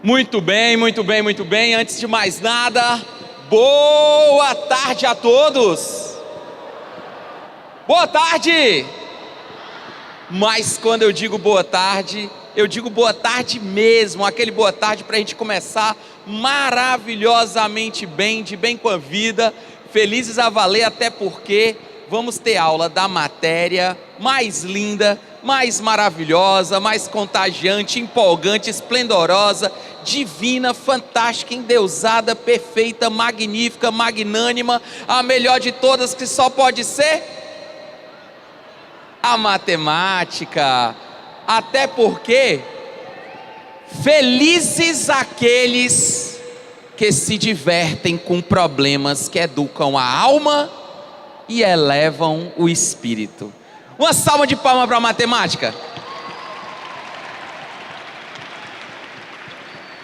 Muito bem, muito bem, muito bem. Antes de mais nada, boa tarde a todos. Boa tarde. Mas quando eu digo boa tarde mesmo, aquele boa tarde para a gente começar maravilhosamente bem, de bem com a vida, felizes a valer, até porque vamos ter aula da matéria mais linda, mais maravilhosa, mais contagiante, empolgante, esplendorosa, divina, fantástica, endeusada, perfeita, magnífica, magnânima, a melhor de todas, que só pode ser a matemática. Até porque felizes aqueles que se divertem com problemas que educam a alma e elevam o espírito. Uma salva de palmas para a matemática.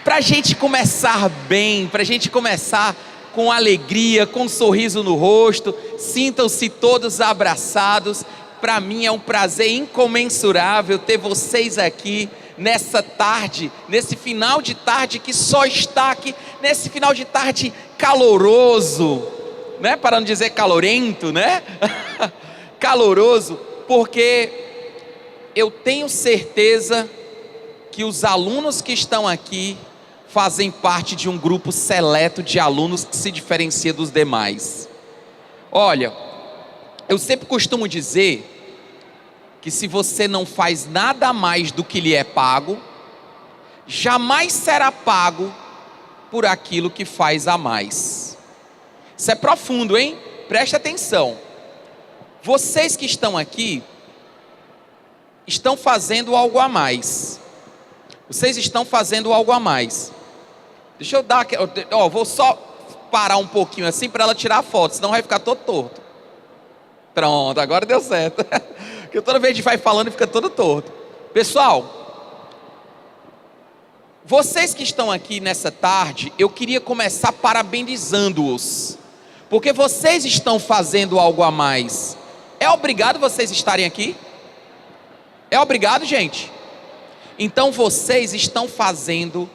Para a gente começar bem, para a gente começar com alegria, com um sorriso no rosto, sintam-se todos abraçados. Para mim é um prazer incomensurável ter vocês aqui nessa tarde, nesse final de tarde que só está aqui, nesse final de tarde caloroso, né? Para não dizer calorento, né? Caloroso, porque eu tenho certeza que os alunos que estão aqui fazem parte de um grupo seleto de alunos que se diferencia dos demais. Olha, eu sempre costumo dizer que se você não faz nada mais do que lhe é pago, jamais será pago por aquilo que faz a mais. Isso é profundo, hein? Preste atenção. Vocês que estão aqui estão fazendo algo a mais. Vocês estão fazendo algo a mais. Deixa eu dar, vou só parar um pouquinho assim para ela tirar a foto, senão vai ficar todo torto. Pronto, agora deu certo. Porque toda vez a gente vai falando e fica todo torto. Pessoal, vocês que estão aqui nessa tarde, eu queria começar parabenizando-os, porque vocês estão fazendo algo a mais. É obrigado vocês estarem aqui? É obrigado, gente? Então vocês estão fazendo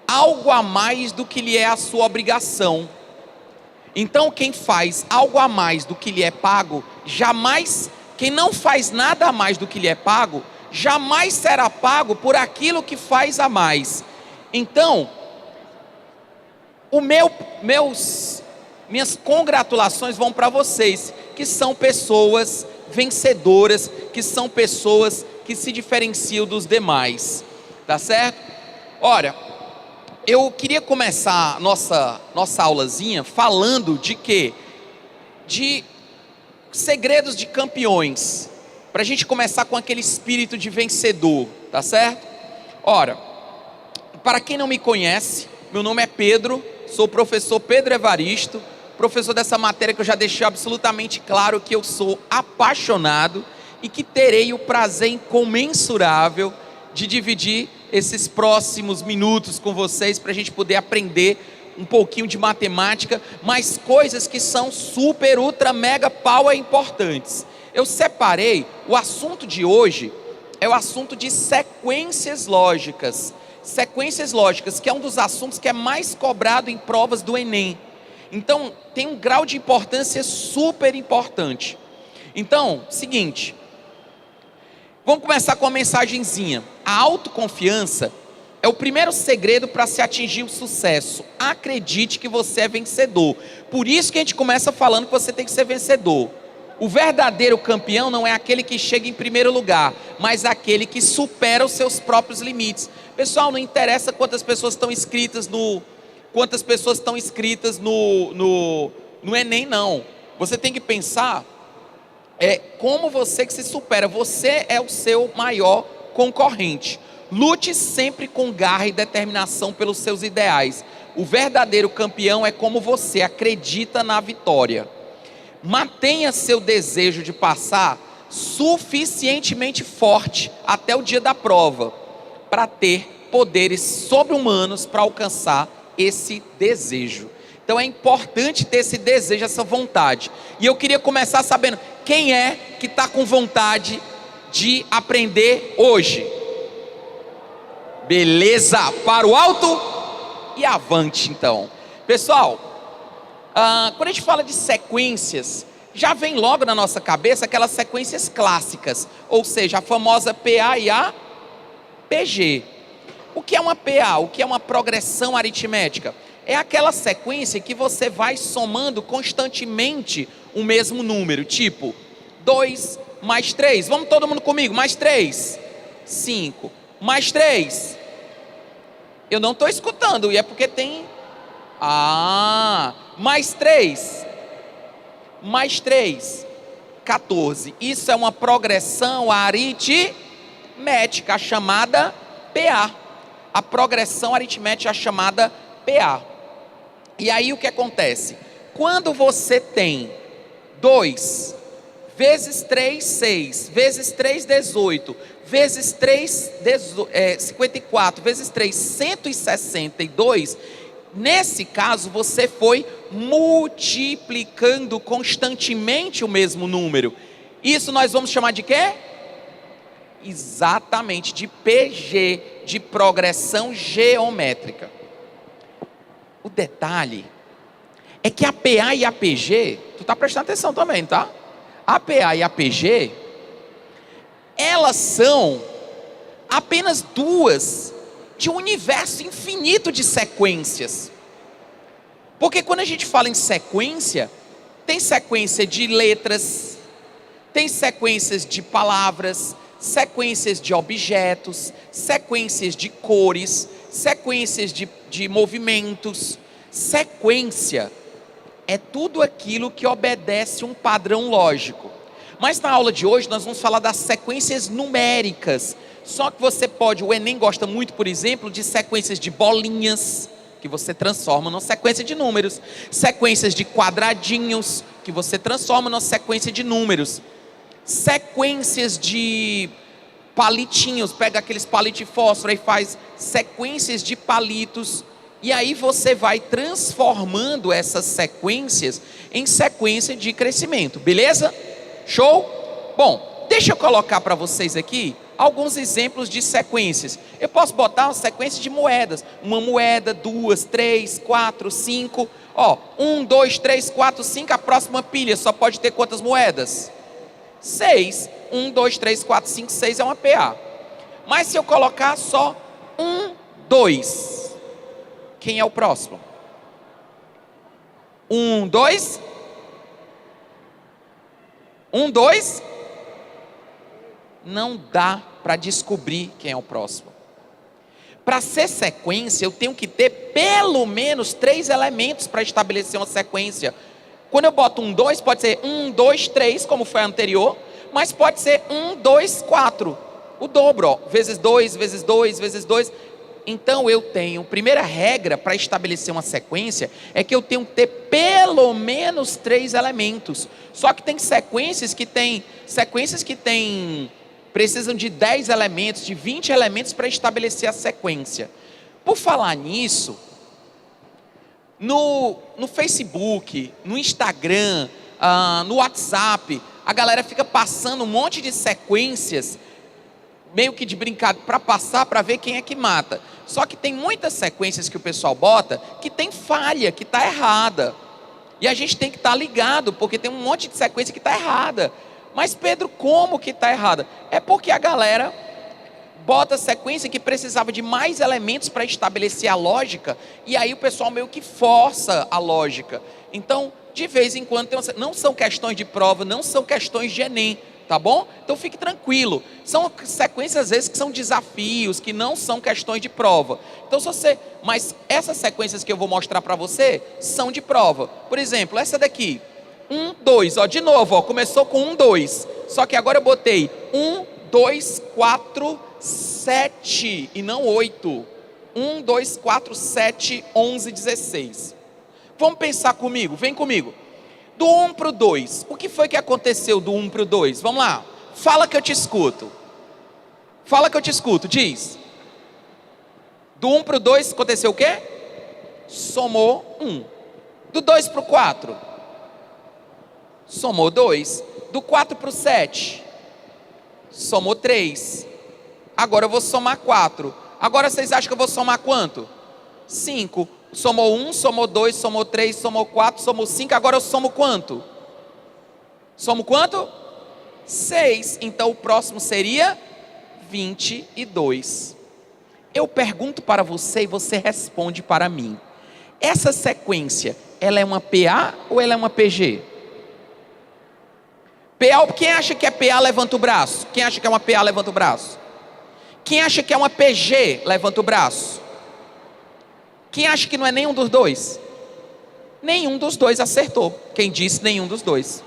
algo a mais do que lhe é a sua obrigação. Então quem faz algo a mais do que lhe é pago, quem não faz nada a mais do que lhe é pago, jamais será pago por aquilo que faz a mais. Então, minhas congratulações vão para vocês, que são pessoas vencedoras, que são pessoas que se diferenciam dos demais, tá certo? Olha, eu queria começar nossa aulazinha falando de quê? De segredos de campeões, para a gente começar com aquele espírito de vencedor, tá certo? Ora, para quem não me conhece, meu nome é Pedro, sou o professor Pedro Evaristo, professor dessa matéria que eu já deixei absolutamente claro que eu sou apaixonado e que terei o prazer incomensurável de dividir esses próximos minutos com vocês para a gente poder aprender um pouquinho de matemática, mas coisas que são super, ultra, mega, power importantes. Eu separei, o assunto de hoje é o assunto de sequências lógicas. Sequências lógicas, que é um dos assuntos que é mais cobrado em provas do Enem. Então, tem um grau de importância super importante. Então, seguinte, vamos começar com uma mensagenzinha. A autoconfiança é o primeiro segredo para se atingir o sucesso. Acredite que você é vencedor. Por isso que a gente começa falando que você tem que ser vencedor. O verdadeiro campeão não é aquele que chega em primeiro lugar, mas aquele que supera os seus próprios limites. Pessoal, não interessa quantas pessoas estão inscritas no Enem, não. Você tem que pensar como você que se supera. Você é o seu maior concorrente. Lute sempre com garra e determinação pelos seus ideais. O verdadeiro campeão é como você, acredita na vitória. Mantenha seu desejo de passar suficientemente forte até o dia da prova, para ter poderes sobre-humanos para alcançar esse desejo. Então é importante ter esse desejo, essa vontade. E eu queria começar sabendo quem é que está com vontade de aprender hoje. Beleza, para o alto e avante então. Pessoal, quando a gente fala de sequências, já vem logo na nossa cabeça aquelas sequências clássicas, ou seja, a famosa PA e a PG. O que é uma PA? O que é uma progressão aritmética? É aquela sequência que você vai somando constantemente o mesmo número, tipo 2 mais 3. Vamos todo mundo comigo, mais 3, 5, mais 3. Eu não estou escutando, e é porque tem... mais 3, mais 3, 14. Isso é uma progressão aritmética chamada PA. A progressão aritmética chamada PA. E aí o que acontece? Quando você tem 2 vezes 3, 6, vezes 3, 18, vezes 3, 54, vezes 3, 162, nesse caso você foi multiplicando constantemente o mesmo número. Isso nós vamos chamar de quê? Exatamente, de PG, de progressão geométrica. O detalhe é que a PA e a PG, tu está prestando atenção também, tá? A PA e a PG, elas são apenas duas de um universo infinito de sequências. Porque quando a gente fala em sequência, tem sequência de letras, tem sequências de palavras, sequências de objetos, sequências de cores, sequências de movimentos. Sequência é tudo aquilo que obedece um padrão lógico. Mas na aula de hoje nós vamos falar das sequências numéricas. Só que você pode, o Enem gosta muito, por exemplo, de sequências de bolinhas, que você transforma numa sequência de números. Sequências de quadradinhos, que você transforma numa sequência de números. Sequências de palitinhos, pega aqueles palitos de fósforo e faz sequências de palitos. E aí você vai transformando essas sequências em sequência de crescimento, beleza? Show? Bom, deixa eu colocar para vocês aqui alguns exemplos de sequências. Eu posso botar uma sequência de moedas. Uma moeda, 2, 3, 4, 5. 1, 2, 3, 4, 5. A próxima pilha só pode ter quantas moedas? 6. 1, 2, 3, 4, 5, 6 é uma PA. Mas se eu colocar só 1, 2, quem é o próximo? 1, 2. 1, 2. Não dá para descobrir quem é o próximo. Para ser sequência, eu tenho que ter pelo menos 3 elementos para estabelecer uma sequência. Quando eu boto 1, 2, pode ser 1, 2, 3, como foi a anterior, mas pode ser 1, 2, 4. O dobro, vezes 2, vezes 2, vezes 2. Então eu tenho, primeira regra para estabelecer uma sequência é que eu tenho que ter pelo menos 3 elementos. Só que tem sequências que precisam de 10 elementos, de 20 elementos para estabelecer a sequência. Por falar nisso, no Facebook, no Instagram, no WhatsApp, a galera fica passando um monte de sequências, meio que de brincadeira, para passar, para ver quem é que mata. Só que tem muitas sequências que o pessoal bota que tem falha, que está errada. E a gente tem que estar ligado, porque tem um monte de sequência que está errada. Mas Pedro, como que está errada? É porque a galera bota sequência que precisava de mais elementos para estabelecer a lógica, e aí o pessoal meio que força a lógica. Então, de vez em quando, não são questões de prova, não são questões de Enem, tá bom? Então fique tranquilo. São sequências às vezes que são desafios, que não são questões de prova. Então mas essas sequências que eu vou mostrar para você são de prova. Por exemplo, essa daqui, 1, 2, de novo, começou com 1, 2. Só que agora eu botei 1, 2, 4, 7 e não 8. 1, 2, 4, 7, 11, 16. Vamos pensar comigo, vem comigo. Do 1 para o 2, o que foi que aconteceu do 1 para o 2? Vamos lá, fala que eu te escuto. Fala que eu te escuto, diz. Do 1 para o 2 aconteceu o quê? Somou 1. Do 2 para o 4, somou 2. Do 4 para o 7, somou 3. Agora eu vou somar 4. Agora vocês acham que eu vou somar quanto? 5. Somou 1, somou 2, somou 3, somou 4, somou 5. Agora eu somo quanto? Somo quanto? 6. Então o próximo seria 22. Eu pergunto para você e você responde para mim. Essa sequência, ela é uma PA ou ela é uma PG? PA, quem acha que é PA, levanta o braço. Quem acha que é uma PA, levanta o braço. Quem acha que é uma PG, levanta o braço. Quem acha que não é nenhum dos dois? Nenhum dos dois acertou. Quem disse nenhum dos dois?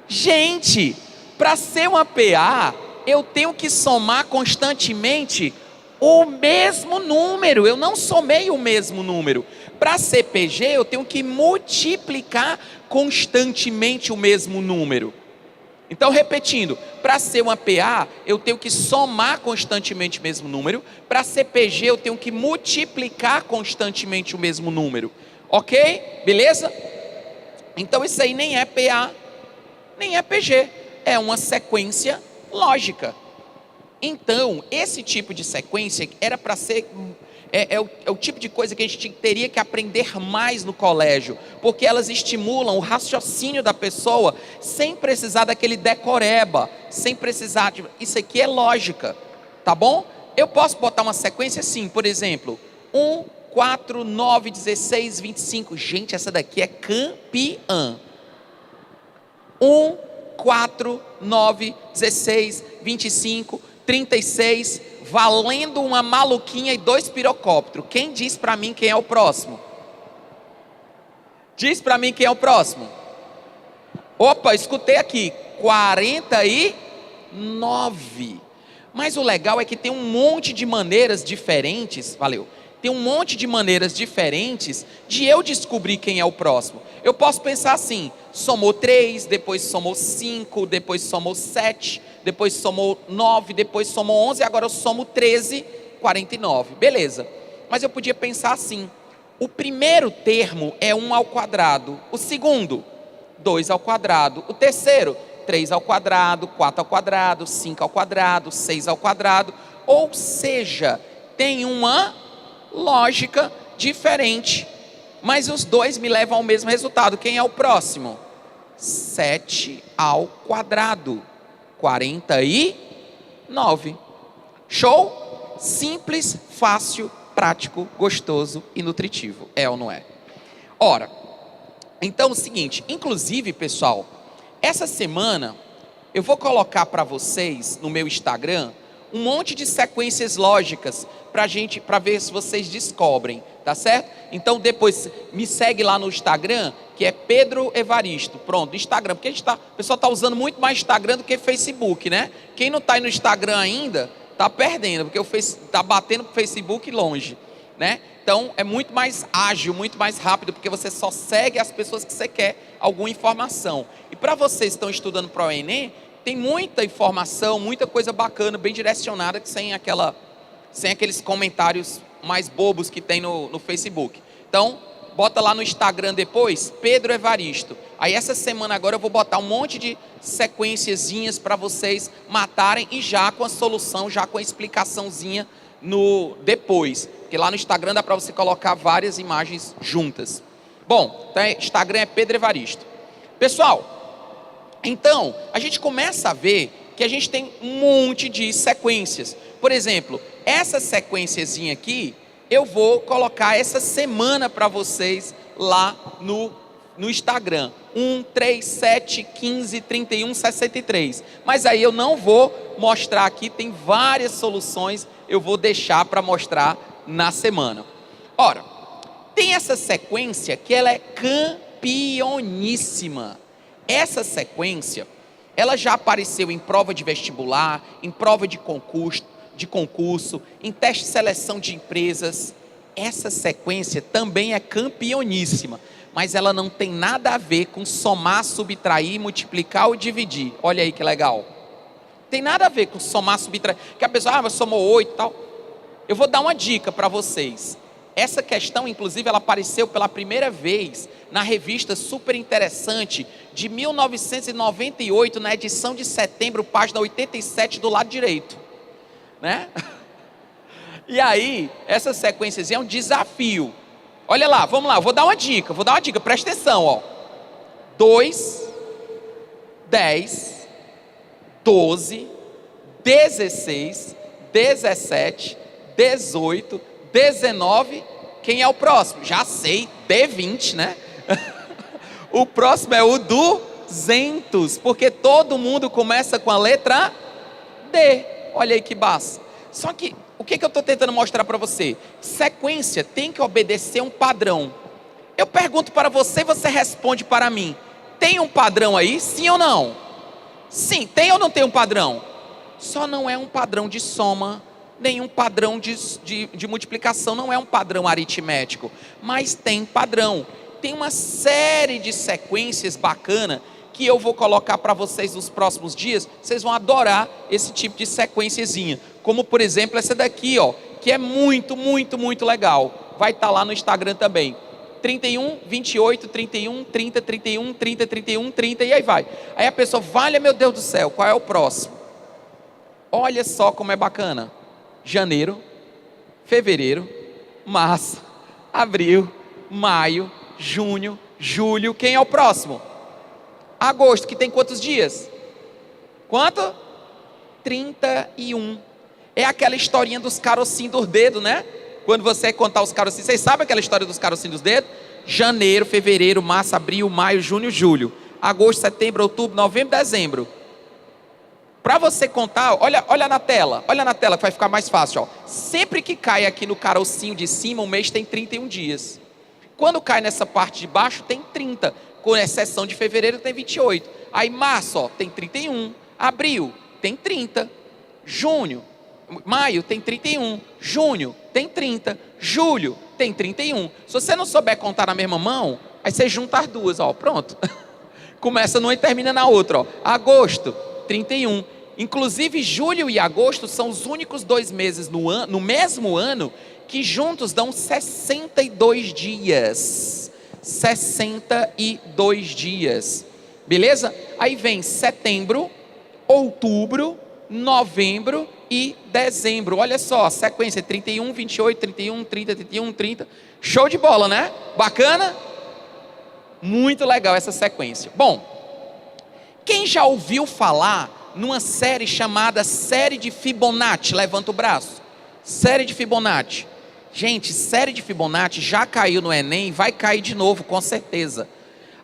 Gente, para ser uma PA, eu tenho que somar constantemente o mesmo número. Eu não somei o mesmo número. Para ser PG, eu tenho que multiplicar constantemente o mesmo número. Então, repetindo, para ser uma PA, eu tenho que somar constantemente o mesmo número. Para ser PG, eu tenho que multiplicar constantemente o mesmo número. Ok? Beleza? Então, isso aí nem é PA, nem é PG. É uma sequência lógica. Então, esse tipo de sequência era para ser... É o tipo de coisa que a gente teria que aprender mais no colégio, porque elas estimulam o raciocínio da pessoa, sem precisar daquele decoreba, sem precisar de... Isso aqui é lógica, tá bom? Eu posso botar uma sequência assim, por exemplo, 1, 4, 9, 16, 25. Gente, essa daqui é campeã. 1, 4, 9, 16, 25, 36, valendo uma maluquinha e 2 pirocópteros. Quem diz para mim quem é o próximo? Diz para mim quem é o próximo. Opa, escutei aqui, 49. Mas o legal é que tem um monte de maneiras diferentes, valeu. Tem um monte de maneiras diferentes de eu descobrir quem é o próximo. Eu posso pensar assim, somou 3, depois somou 5, depois somou 7, depois somou 9, depois somou 11, agora eu somo 13, 49. Beleza. Mas eu podia pensar assim, o primeiro termo é 1 ao quadrado, o segundo, 2 ao quadrado, o terceiro, 3 ao quadrado, 4 ao quadrado, 5 ao quadrado, 6 ao quadrado. Ou seja, tem uma lógica diferente, mas os dois me levam ao mesmo resultado. Quem é o próximo? 7 ao quadrado, 49. Show? Simples, fácil, prático, gostoso e nutritivo. É ou não é? Ora, então é o seguinte, inclusive, pessoal, essa semana eu vou colocar para vocês no meu Instagram um monte de sequências lógicas para ver se vocês descobrem, tá certo? Então depois me segue lá no Instagram, que é Pedro Evaristo. Pronto, Instagram, porque o pessoal está usando muito mais Instagram do que Facebook, né? Quem não está aí no Instagram ainda, está perdendo, porque está batendo para o Facebook longe, né? Então é muito mais ágil, muito mais rápido, porque você só segue as pessoas que você quer alguma informação. E para vocês que estão estudando para o Enem, tem muita informação, muita coisa bacana, bem direcionada, que sem aqueles comentários mais bobos que tem no Facebook. Então, bota lá no Instagram depois, Pedro Evaristo. Aí essa semana agora eu vou botar um monte de sequenciazinhas para vocês matarem e já com a solução, já com a explicaçãozinha no depois. Porque lá no Instagram dá para você colocar várias imagens juntas. Bom, então Instagram é Pedro Evaristo. Pessoal, então, a gente começa a ver que a gente tem um monte de sequências. Por exemplo, essa sequenciazinha aqui, eu vou colocar essa semana para vocês lá no Instagram. 1, 3, 7, 15, 31, 63. Mas aí eu não vou mostrar aqui, tem várias soluções, eu vou deixar para mostrar na semana. Ora, tem essa sequência que ela é campeoníssima. Essa sequência, ela já apareceu em prova de vestibular, em prova de concurso, em teste de seleção de empresas. Essa sequência também é campeoníssima, mas ela não tem nada a ver com somar, subtrair, multiplicar ou dividir. Olha aí que legal. Tem nada a ver com somar, subtrair. Que a pessoa, somou 8 e tal. Eu vou dar uma dica para vocês. Essa questão, inclusive, ela apareceu pela primeira vez na revista Super Interessante de 1998, na edição de setembro, página 87 do lado direito, né? E aí, essa sequência é um desafio. Olha lá, vamos lá, vou dar uma dica, presta atenção, ó. 2, 10, 12, 16, 17, 18, 19. Quem é o próximo? Já sei, D20, né? O próximo é o 200, porque todo mundo começa com a letra D. Olha aí que baça. Só que, o que eu estou tentando mostrar para você? Sequência tem que obedecer um padrão. Eu pergunto para você, você responde para mim. Tem um padrão aí, sim ou não? Sim, tem ou não tem um padrão? Só não é um padrão de soma, nenhum padrão de multiplicação, não é um padrão aritmético. Mas tem padrão. Tem uma série de sequências bacanas que eu vou colocar para vocês nos próximos dias. Vocês vão adorar esse tipo de sequenciazinha. Como, por exemplo, essa daqui, ó, que é muito, muito, muito legal. Vai estar lá no Instagram também. 31, 28, 31, 30, 31, 30, 31, 30 e aí vai. Aí a pessoa, valha meu Deus do céu, qual é o próximo? Olha só como é bacana. Janeiro, fevereiro, março, abril, maio, junho, julho. Quem é o próximo? Agosto, que tem quantos dias? Quanto? 31. É aquela historinha dos carocinhos dos dedos, né? Quando você contar os carocinhos, vocês sabem aquela história dos carocinhos dos dedos? Janeiro, fevereiro, março, abril, maio, junho, julho. Agosto, setembro, outubro, novembro, dezembro. Para você contar, olha na tela que vai ficar mais fácil, ó. Sempre que cai aqui no carocinho de cima, o mês tem 31 dias. Quando cai nessa parte de baixo, tem 30. Com exceção de fevereiro, tem 28. Aí março, ó, tem 31. Abril, tem 30. Maio tem 31, junho tem 30, julho tem 31. Se você não souber contar na mesma mão, aí você junta as duas, ó, pronto. Começa numa e termina na outra, ó. Agosto, 31. Inclusive julho e agosto são os únicos 2 meses no mesmo ano que juntos dão 62 dias. 62 dias. Beleza? Aí vem setembro, outubro, novembro e dezembro. Olha só, sequência 31, 28, 31, 30, 31, 30. Show de bola, né? Bacana? Muito legal essa sequência. Bom, quem já ouviu falar numa série chamada série de Fibonacci? Levanta o braço. Série de Fibonacci. Gente, série de Fibonacci já caiu no Enem, vai cair de novo, com certeza.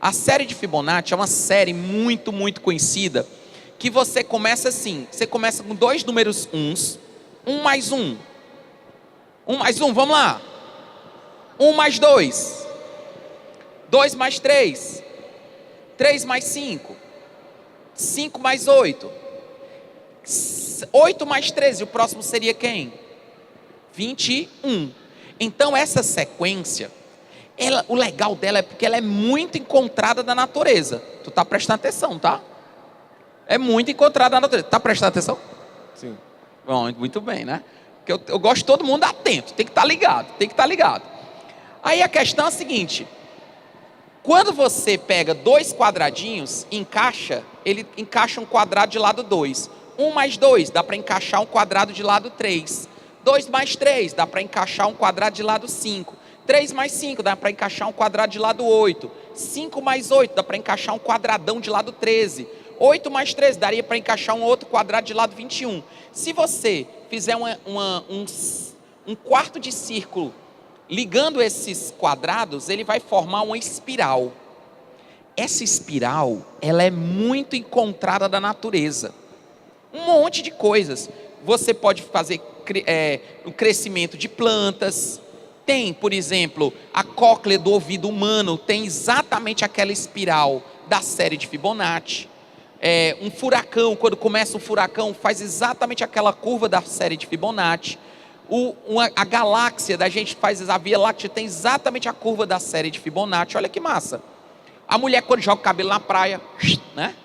A série de Fibonacci é uma série muito, muito conhecida, que você começa assim, você começa com 2 números uns, 1 mais 1, 1 mais 1, vamos lá, 1 mais 2, 2 mais 3, 3 mais 5, 5 mais 8, 8 mais 13, o próximo seria quem? 21. Então essa sequência, o legal dela é porque ela é muito encontrada na natureza. Tu tá prestando atenção, tá? É muito encontrada na natureza. Tá prestando atenção? Sim. Bom, muito bem, né? Porque eu gosto de todo mundo atento, tem que estar ligado, Aí a questão é a seguinte: quando você pega 2 quadradinhos, ele encaixa um quadrado de lado 2. 1 mais 2, dá para encaixar um quadrado de lado 3. 2 mais 3, dá para encaixar um quadrado de lado 5. 3 mais 5, dá para encaixar um quadrado de lado 8. 5 mais 8, dá para encaixar um quadradão de lado 13. 8 mais 13, daria para encaixar um outro quadrado de lado 21. Se você fizer um quarto de círculo ligando esses quadrados, ele vai formar uma espiral. Essa espiral, ela é muito encontrada da natureza. Um monte de coisas. Você pode fazer o crescimento de plantas. Tem, por exemplo, a cóclea do ouvido humano, tem exatamente aquela espiral da série de Fibonacci. Um furacão, quando começa um furacão, faz exatamente aquela curva da série de Fibonacci. A galáxia da gente faz a Via Láctea, tem exatamente a curva da série de Fibonacci. Olha que massa. A mulher, quando joga o cabelo na praia, né,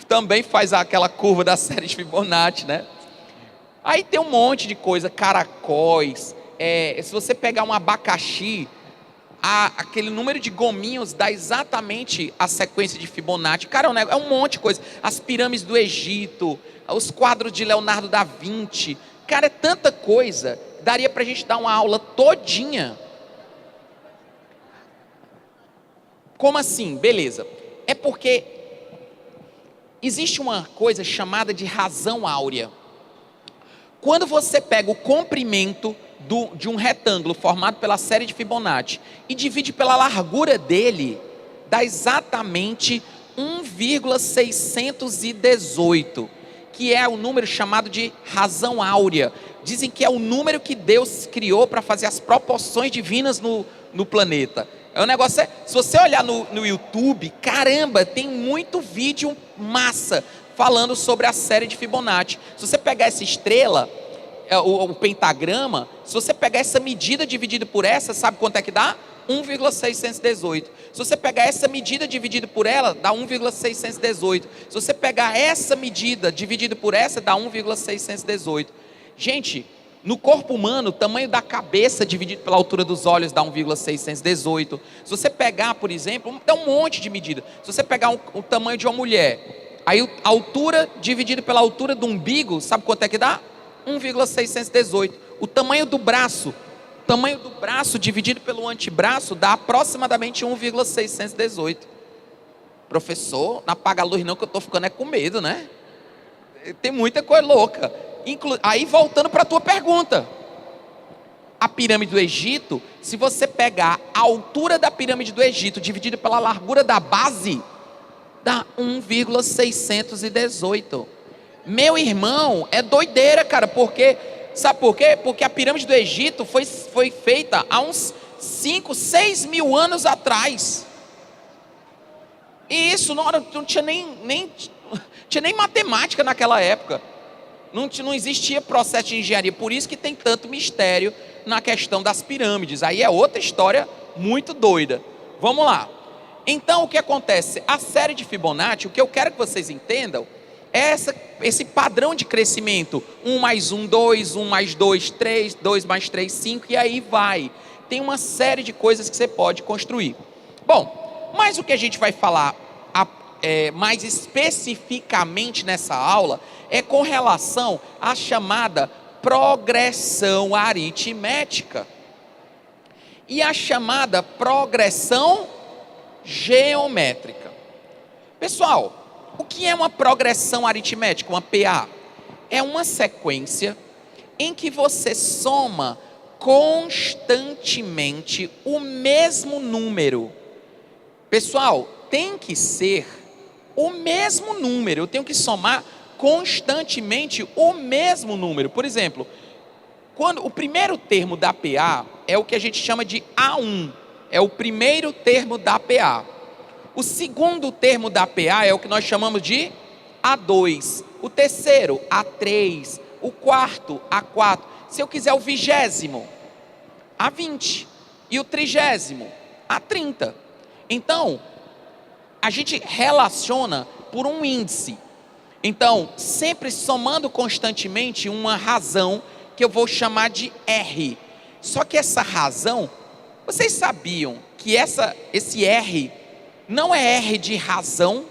também faz aquela curva da série de Fibonacci, né? Aí tem um monte de coisa, caracóis. Se você pegar um abacaxi, aquele número de gominhos dá exatamente a sequência de Fibonacci. Cara, é um monte de coisa. As pirâmides do Egito, os quadros de Leonardo da Vinci. Cara, é tanta coisa, daria para a gente dar uma aula todinha. Como assim? Beleza. É porque existe uma coisa chamada de razão áurea. Quando você pega o comprimento de um retângulo formado pela série de Fibonacci e divide pela largura dele, dá exatamente 1,618, que é o número chamado de razão áurea. Dizem que é o número que Deus criou para fazer as proporções divinas no planeta. É um negócio, se você olhar no YouTube, caramba, tem muito vídeo massa falando sobre a série de Fibonacci. Se você pegar essa estrela, o pentagrama, se você pegar essa medida dividida por essa, sabe quanto é que dá? 1,618. Se você pegar essa medida dividida por ela, dá 1,618. Se você pegar essa medida dividida por essa, dá 1,618. Gente, no corpo humano, o tamanho da cabeça dividido pela altura dos olhos dá 1,618. Se você pegar, por exemplo, dá um monte de medida. Se você pegar o tamanho de uma mulher, aí a altura dividida pela altura do umbigo, sabe quanto é que dá? 1,618. O tamanho do braço dividido pelo antebraço dá aproximadamente 1,618. Professor, não apaga a luz não, que eu estou ficando com medo, né? Tem muita coisa louca. Aí voltando para a tua pergunta, a pirâmide do Egito, se você pegar a altura da pirâmide do Egito dividida pela largura da base, dá 1,618. Meu irmão, é doideira, cara, porque, sabe por quê? Porque a pirâmide do Egito foi feita há uns 5, 6 mil anos atrás. E isso não tinha nem matemática naquela época. Não existia processo de engenharia, por isso que tem tanto mistério na questão das pirâmides. Aí é outra história muito doida. Vamos lá. Então o que acontece? A série de Fibonacci, o que eu quero que vocês entendam, é esse padrão de crescimento. 1 mais 1, 2, 1 mais 2, 3, 2 mais 3, 5, e aí vai. Tem uma série de coisas que você pode construir. Bom, mas o que a gente vai falar mais especificamente nessa aula é com relação à chamada progressão aritmética e a chamada progressão geométrica. Pessoal, o que é uma progressão aritmética, uma PA? É uma sequência em que você soma constantemente o mesmo número. Pessoal, tem que ser o mesmo número, eu tenho que somar constantemente o mesmo número. Por exemplo, quando o primeiro termo da PA é o que a gente chama de A1, é o primeiro termo da PA. O segundo termo da PA é o que nós chamamos de A2, o terceiro A3, o quarto A4. Se eu quiser o 20º, A20, e o 30º, A30. Então, a gente relaciona por um índice. Então, sempre somando constantemente uma razão que eu vou chamar de R. Só que essa razão, vocês sabiam que esse R não é R de razão?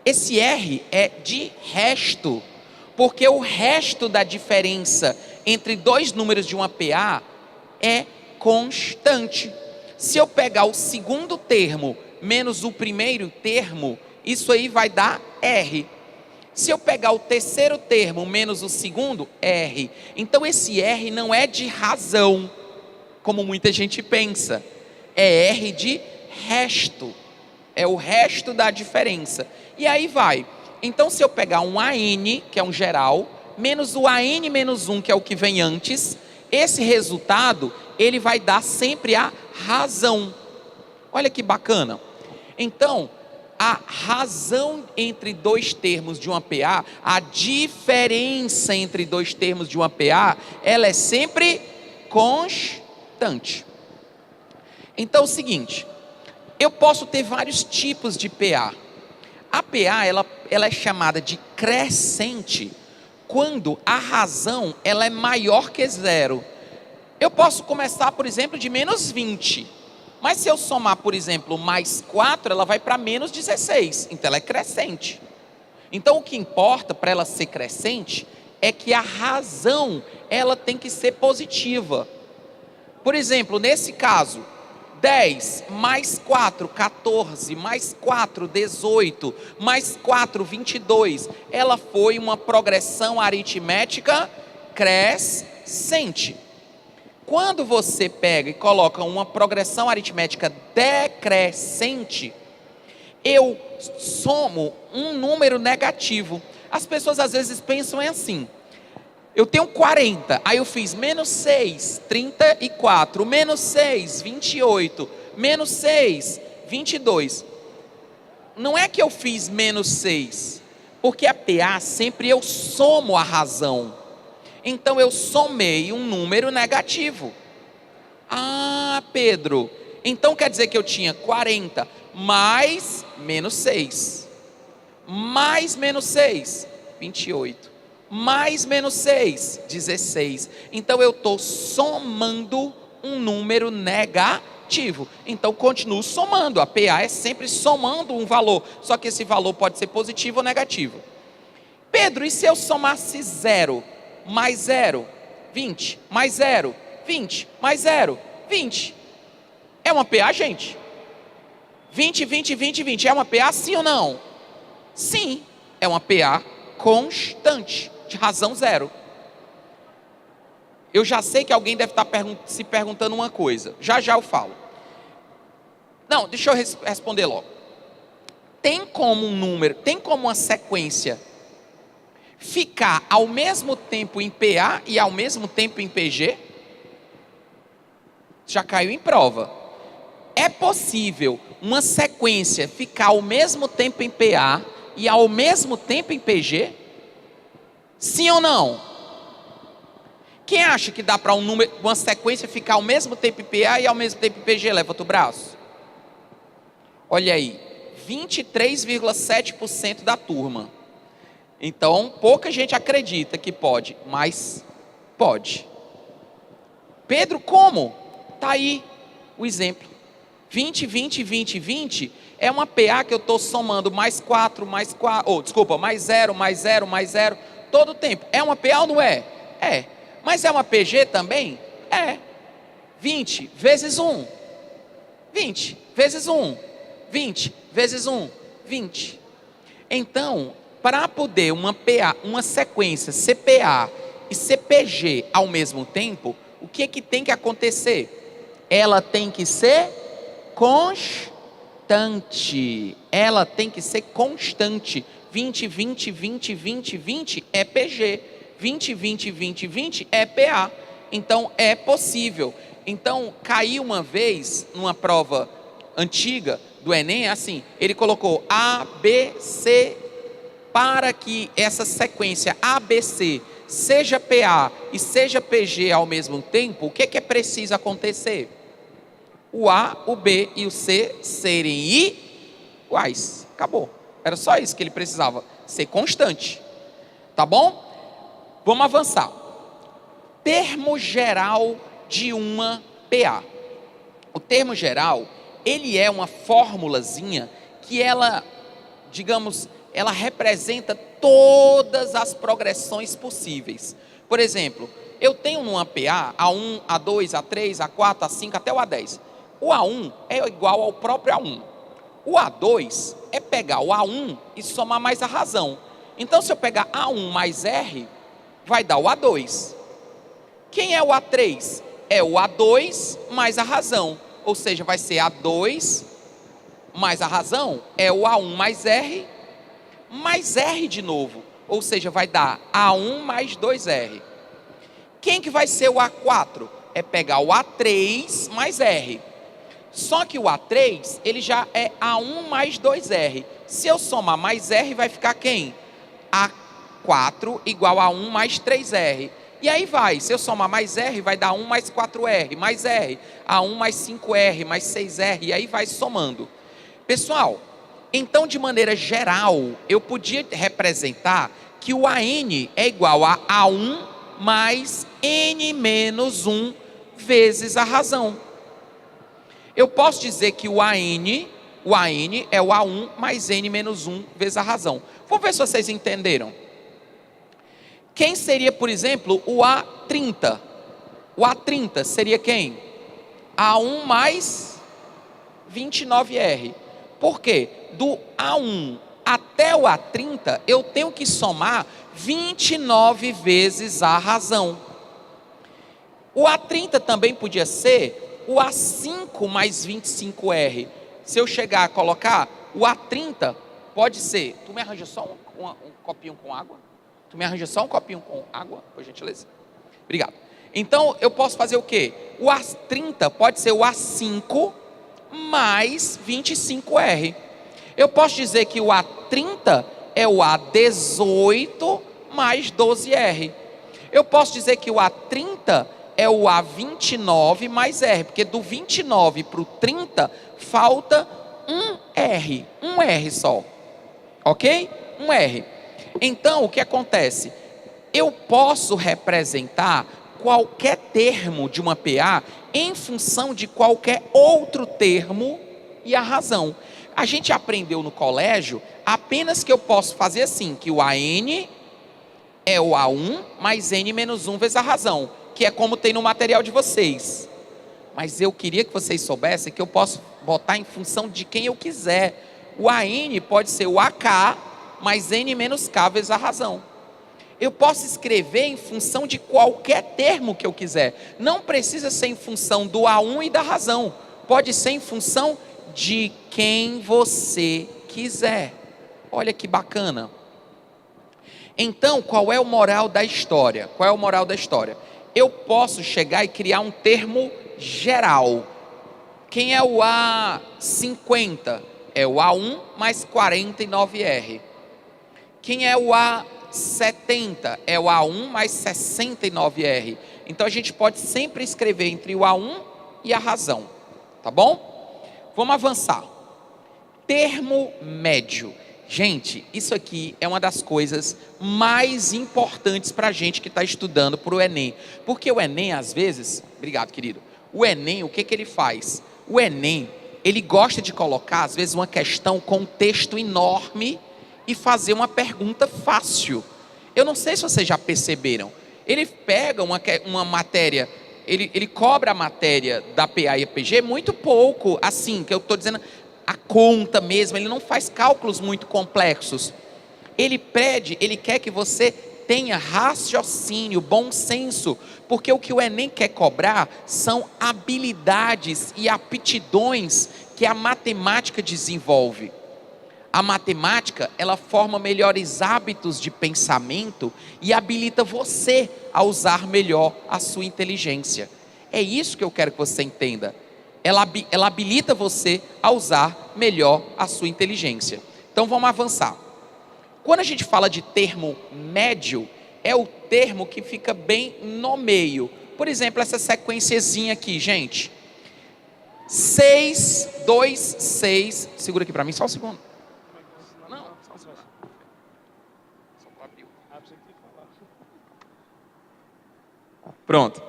Esse R é de resto, porque o resto da diferença entre dois números de uma PA é constante. Se eu pegar o segundo termo menos o primeiro termo, isso aí vai dar R. Se eu pegar o terceiro termo menos o segundo, R. Então esse R não é de razão, como muita gente pensa. É R de resto. É o resto da diferença. E aí vai. Então se eu pegar um AN, que é um geral, menos o AN menos 1, que é o que vem antes, esse resultado, ele vai dar sempre a razão. Olha que bacana. Então, a razão entre dois termos de uma PA, a diferença entre dois termos de uma PA, ela é sempre constante. Então é o seguinte, eu posso ter vários tipos de PA. A PA, ela é chamada de crescente quando a razão ela é maior que zero. Eu posso começar, por exemplo, de menos 20. Mas se eu somar, por exemplo, mais 4, ela vai para menos 16. Então ela é crescente. Então o que importa para ela ser crescente é que a razão, ela tem que ser positiva. Por exemplo, nesse caso, 10 mais 4, 14, mais 4, 18, mais 4, 22. Ela foi uma progressão aritmética crescente. Quando você pega e coloca uma progressão aritmética decrescente, eu somo um número negativo. As pessoas às vezes pensam assim: eu tenho 40, aí eu fiz menos 6, 34, menos 6, 28, menos 6, 22. Não é que eu fiz menos 6, porque a PA sempre eu somo a razão. Então eu somei um número negativo. Ah, Pedro, então quer dizer que eu tinha 40 mais menos 6, mais menos 6, 28. Mais menos 6, 16. Então eu estou somando um número negativo. Então continuo somando. A PA é sempre somando um valor. Só que esse valor pode ser positivo ou negativo. Pedro, e se eu somasse 0 mais 0? 20. Mais 0? 20. Mais 0? 20. É uma PA, gente? 20, 20, 20, 20. É uma PA, sim ou não? Sim, é uma PA constante. De razão 0. Eu já sei que alguém deve estar se perguntando uma coisa. Já já eu falo. Não, deixa eu responder logo. Tem como um número, tem como uma sequência ficar ao mesmo tempo em PA e ao mesmo tempo em PG? Já caiu em prova. É possível uma sequência ficar ao mesmo tempo em PA e ao mesmo tempo em PG? Sim ou não? Quem acha que dá para uma sequência ficar ao mesmo tempo em PA e ao mesmo tempo em PG? Levanta o braço. Olha aí, 23,7% da turma. Então, pouca gente acredita que pode, mas pode. Pedro, como? Está aí o exemplo. 20, 20, 20, 20 é uma PA que eu estou somando mais 4, mais 4, mais 0, mais 0, mais 0. Todo o tempo. É uma PA ou não é? É. Mas é uma PG também? É. 20 vezes 1. 20 vezes 1. 20 vezes 1. 20. Então, para poder uma PA, uma sequência CPA e CPG ao mesmo tempo, o que tem que acontecer? Ela tem que ser constante. Ela tem que ser constante. 20, 20, 20, 20, 20 é PG. 20, 20, 20, 20 é PA. Então é possível. Então caiu uma vez numa prova antiga do Enem, assim, ele colocou A, B, C, para que essa sequência ABC seja PA e seja PG ao mesmo tempo, o que é preciso acontecer? O A, o B e o C serem iguais. Acabou. Era só isso que ele precisava, ser constante. Tá bom? Vamos avançar. Termo geral de uma PA. O termo geral, ele é uma formulazinha que ela, digamos, ela representa todas as progressões possíveis. Por exemplo, eu tenho numa PA A1, A2, A3, A4, A5 até o A10. O A1 é igual ao próprio A1. O A2 é pegar o A1 e somar mais a razão. Então, se eu pegar A1 mais R, vai dar o A2. Quem é o A3? É o A2 mais a razão. Ou seja, vai ser A2 mais a razão, é o A1 mais R de novo. Ou seja, vai dar A1 mais 2R. Quem que vai ser o A4? É pegar o A3 mais R. Só que o A3, ele já é A1 mais 2R. Se eu somar mais R, vai ficar quem? A4 igual a 1 mais 3R. E aí vai, se eu somar mais R, vai dar 1 mais 4R, mais R, A1 mais 5R, mais 6R, e aí vai somando. Pessoal, então de maneira geral, eu podia representar que o AN é igual a A1 mais N menos 1 vezes a razão. Eu posso dizer que o AN é o A1 mais N menos 1 vezes a razão. Vamos ver se vocês entenderam. Quem seria, por exemplo, o A30? O A30 seria quem? A1 mais 29R. Por quê? Do A1 até o A30, eu tenho que somar 29 vezes a razão. O A30 também podia ser o A5 mais 25R. Se eu chegar a colocar o A30, pode ser... Tu me arranja só um copinho com água? Tu me arranja só um copinho com água, por gentileza? Obrigado. Então, eu posso fazer o quê? O A30 pode ser o A5 mais 25R. Eu posso dizer que o A30 é o A18 mais 12R. Eu posso dizer que o A30 é o A29 mais R, porque do 29 para o 30 falta um R só. Ok? Um R. Então, o que acontece? Eu posso representar qualquer termo de uma PA em função de qualquer outro termo e a razão. A gente aprendeu no colégio apenas que eu posso fazer assim, que o AN é o A1 mais N menos 1 vezes a razão, que é como tem no material de vocês. Mas eu queria que vocês soubessem que eu posso botar em função de quem eu quiser. O AN pode ser o AK mais N menos K vezes a razão. Eu posso escrever em função de qualquer termo que eu quiser. Não precisa ser em função do A1 e da razão. Pode ser em função de quem você quiser. Olha que bacana. Então, qual é o moral da história? Qual é o moral da história? Eu posso chegar e criar um termo geral. Quem é o A50? É o A1 mais 49R. Quem é o A70? É o A1 mais 69R. Então a gente pode sempre escrever entre o A1 e a razão. Tá bom? Vamos avançar. Termo médio. Gente, isso aqui é uma das coisas mais importantes para a gente que está estudando para o Enem. Porque o Enem, às vezes... Obrigado, querido. O Enem, o que ele faz? O Enem, ele gosta de colocar, às vezes, uma questão com um texto enorme e fazer uma pergunta fácil. Eu não sei se vocês já perceberam. Ele pega uma matéria, ele cobra a matéria da PA e EPG muito pouco, assim, que eu estou dizendo, a conta mesmo, ele não faz cálculos muito complexos. Ele quer que você tenha raciocínio, bom senso, porque o que o Enem quer cobrar são habilidades e aptidões que a matemática desenvolve. A matemática, ela forma melhores hábitos de pensamento e habilita você a usar melhor a sua inteligência. É isso que eu quero que você entenda. Ela habilita você a usar melhor a sua inteligência. Então vamos avançar. Quando a gente fala de termo médio, é o termo que fica bem no meio. Por exemplo, essa sequenciazinha aqui, gente. 6, 2, 6. Segura aqui para mim só um segundo. Não, só um segundo. Pronto.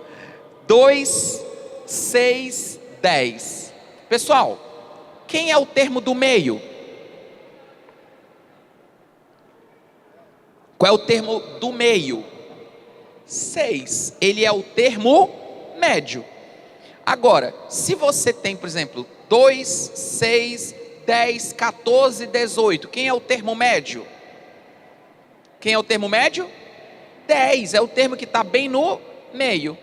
2, 6, 10. Pessoal, quem é o termo do meio? Qual é o termo do meio? 6. Ele é o termo médio. Agora, se você tem, por exemplo, 2, 6, 10, 14, 18. Quem é o termo médio? Quem é o termo médio? 10. É o termo que está bem no meio.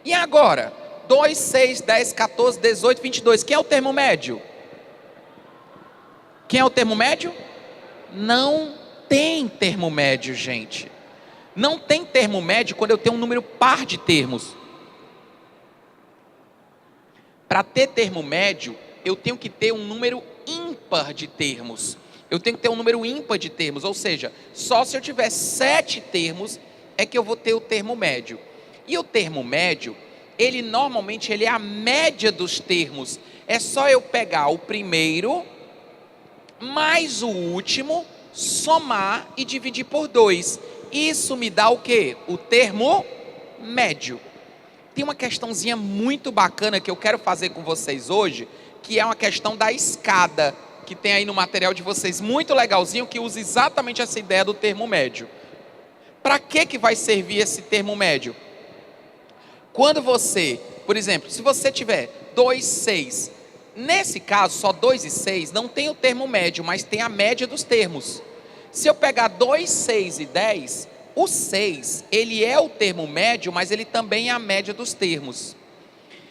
E agora? 2, 6, 10, 14, 18, 22. Quem é o termo médio? Quem é o termo médio? Não tem termo médio, gente. Não tem termo médio quando eu tenho um número par de termos. Para ter termo médio, eu tenho que ter um número ímpar de termos. Eu tenho que ter um número ímpar de termos, ou seja, só se eu tiver 7 termos é que eu vou ter o termo médio. E o termo médio, ele normalmente é a média dos termos. É só eu pegar o primeiro mais o último, somar e dividir por 2. Isso me dá o quê? O termo médio. Tem uma questãozinha muito bacana que eu quero fazer com vocês hoje, que é uma questão da escada, que tem aí no material de vocês, muito legalzinho, que usa exatamente essa ideia do termo médio. Para que vai servir esse termo médio? Quando você, por exemplo, se você tiver 2, 6, nesse caso só 2 e 6, não tem o termo médio, mas tem a média dos termos. Se eu pegar 2, 6 e 10, o 6, ele é o termo médio, mas ele também é a média dos termos.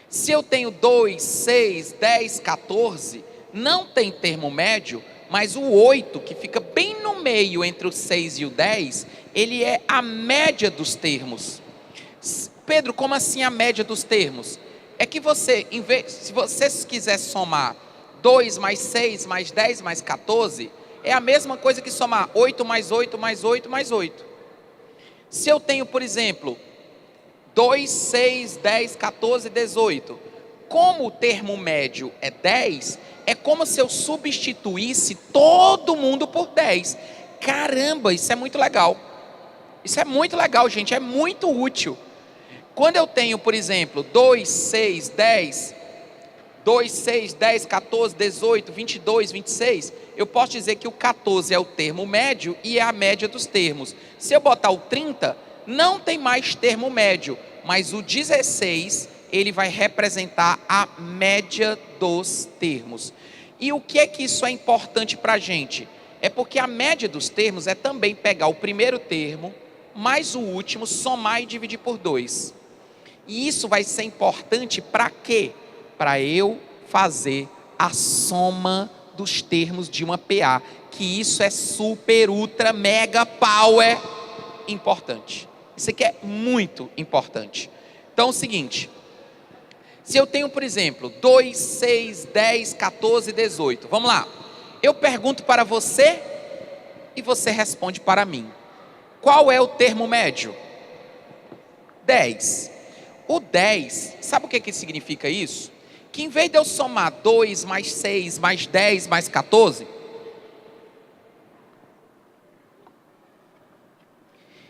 Se eu tenho 2, 6, 10, 14, não tem termo médio, mas o 8, que fica bem no meio entre o 6 e o 10, ele é a média dos termos. Pedro, como assim a média dos termos? É que você, se você quiser somar 2 mais 6 mais 10 mais 14, é a mesma coisa que somar 8 mais 8 mais 8 mais 8. Se eu tenho, por exemplo, 2, 6, 10, 14, 18. Como o termo médio é 10, é como se eu substituísse todo mundo por 10. Caramba, isso é muito legal. Isso é muito legal, gente, é muito útil. Quando eu tenho, por exemplo, 2, 6, 10, 2, 6, 10, 14, 18, 22, 26, eu posso dizer que o 14 é o termo médio e é a média dos termos. Se eu botar o 30, não tem mais termo médio, mas o 16, ele vai representar a média dos termos. E o que é que isso é importante para a gente? É porque a média dos termos é também pegar o primeiro termo, mais o último, somar e dividir por 2. E isso vai ser importante para quê? Para eu fazer a soma dos termos de uma PA, que isso é super, ultra, mega, power importante. Isso aqui é muito importante. Então é o seguinte, se eu tenho, por exemplo, 2, 6, 10, 14, 18, vamos lá. Eu pergunto para você e você responde para mim. Qual é o termo médio? 10. O 10, sabe o que significa isso? Que em vez de eu somar 2 mais 6 mais 10 mais 14,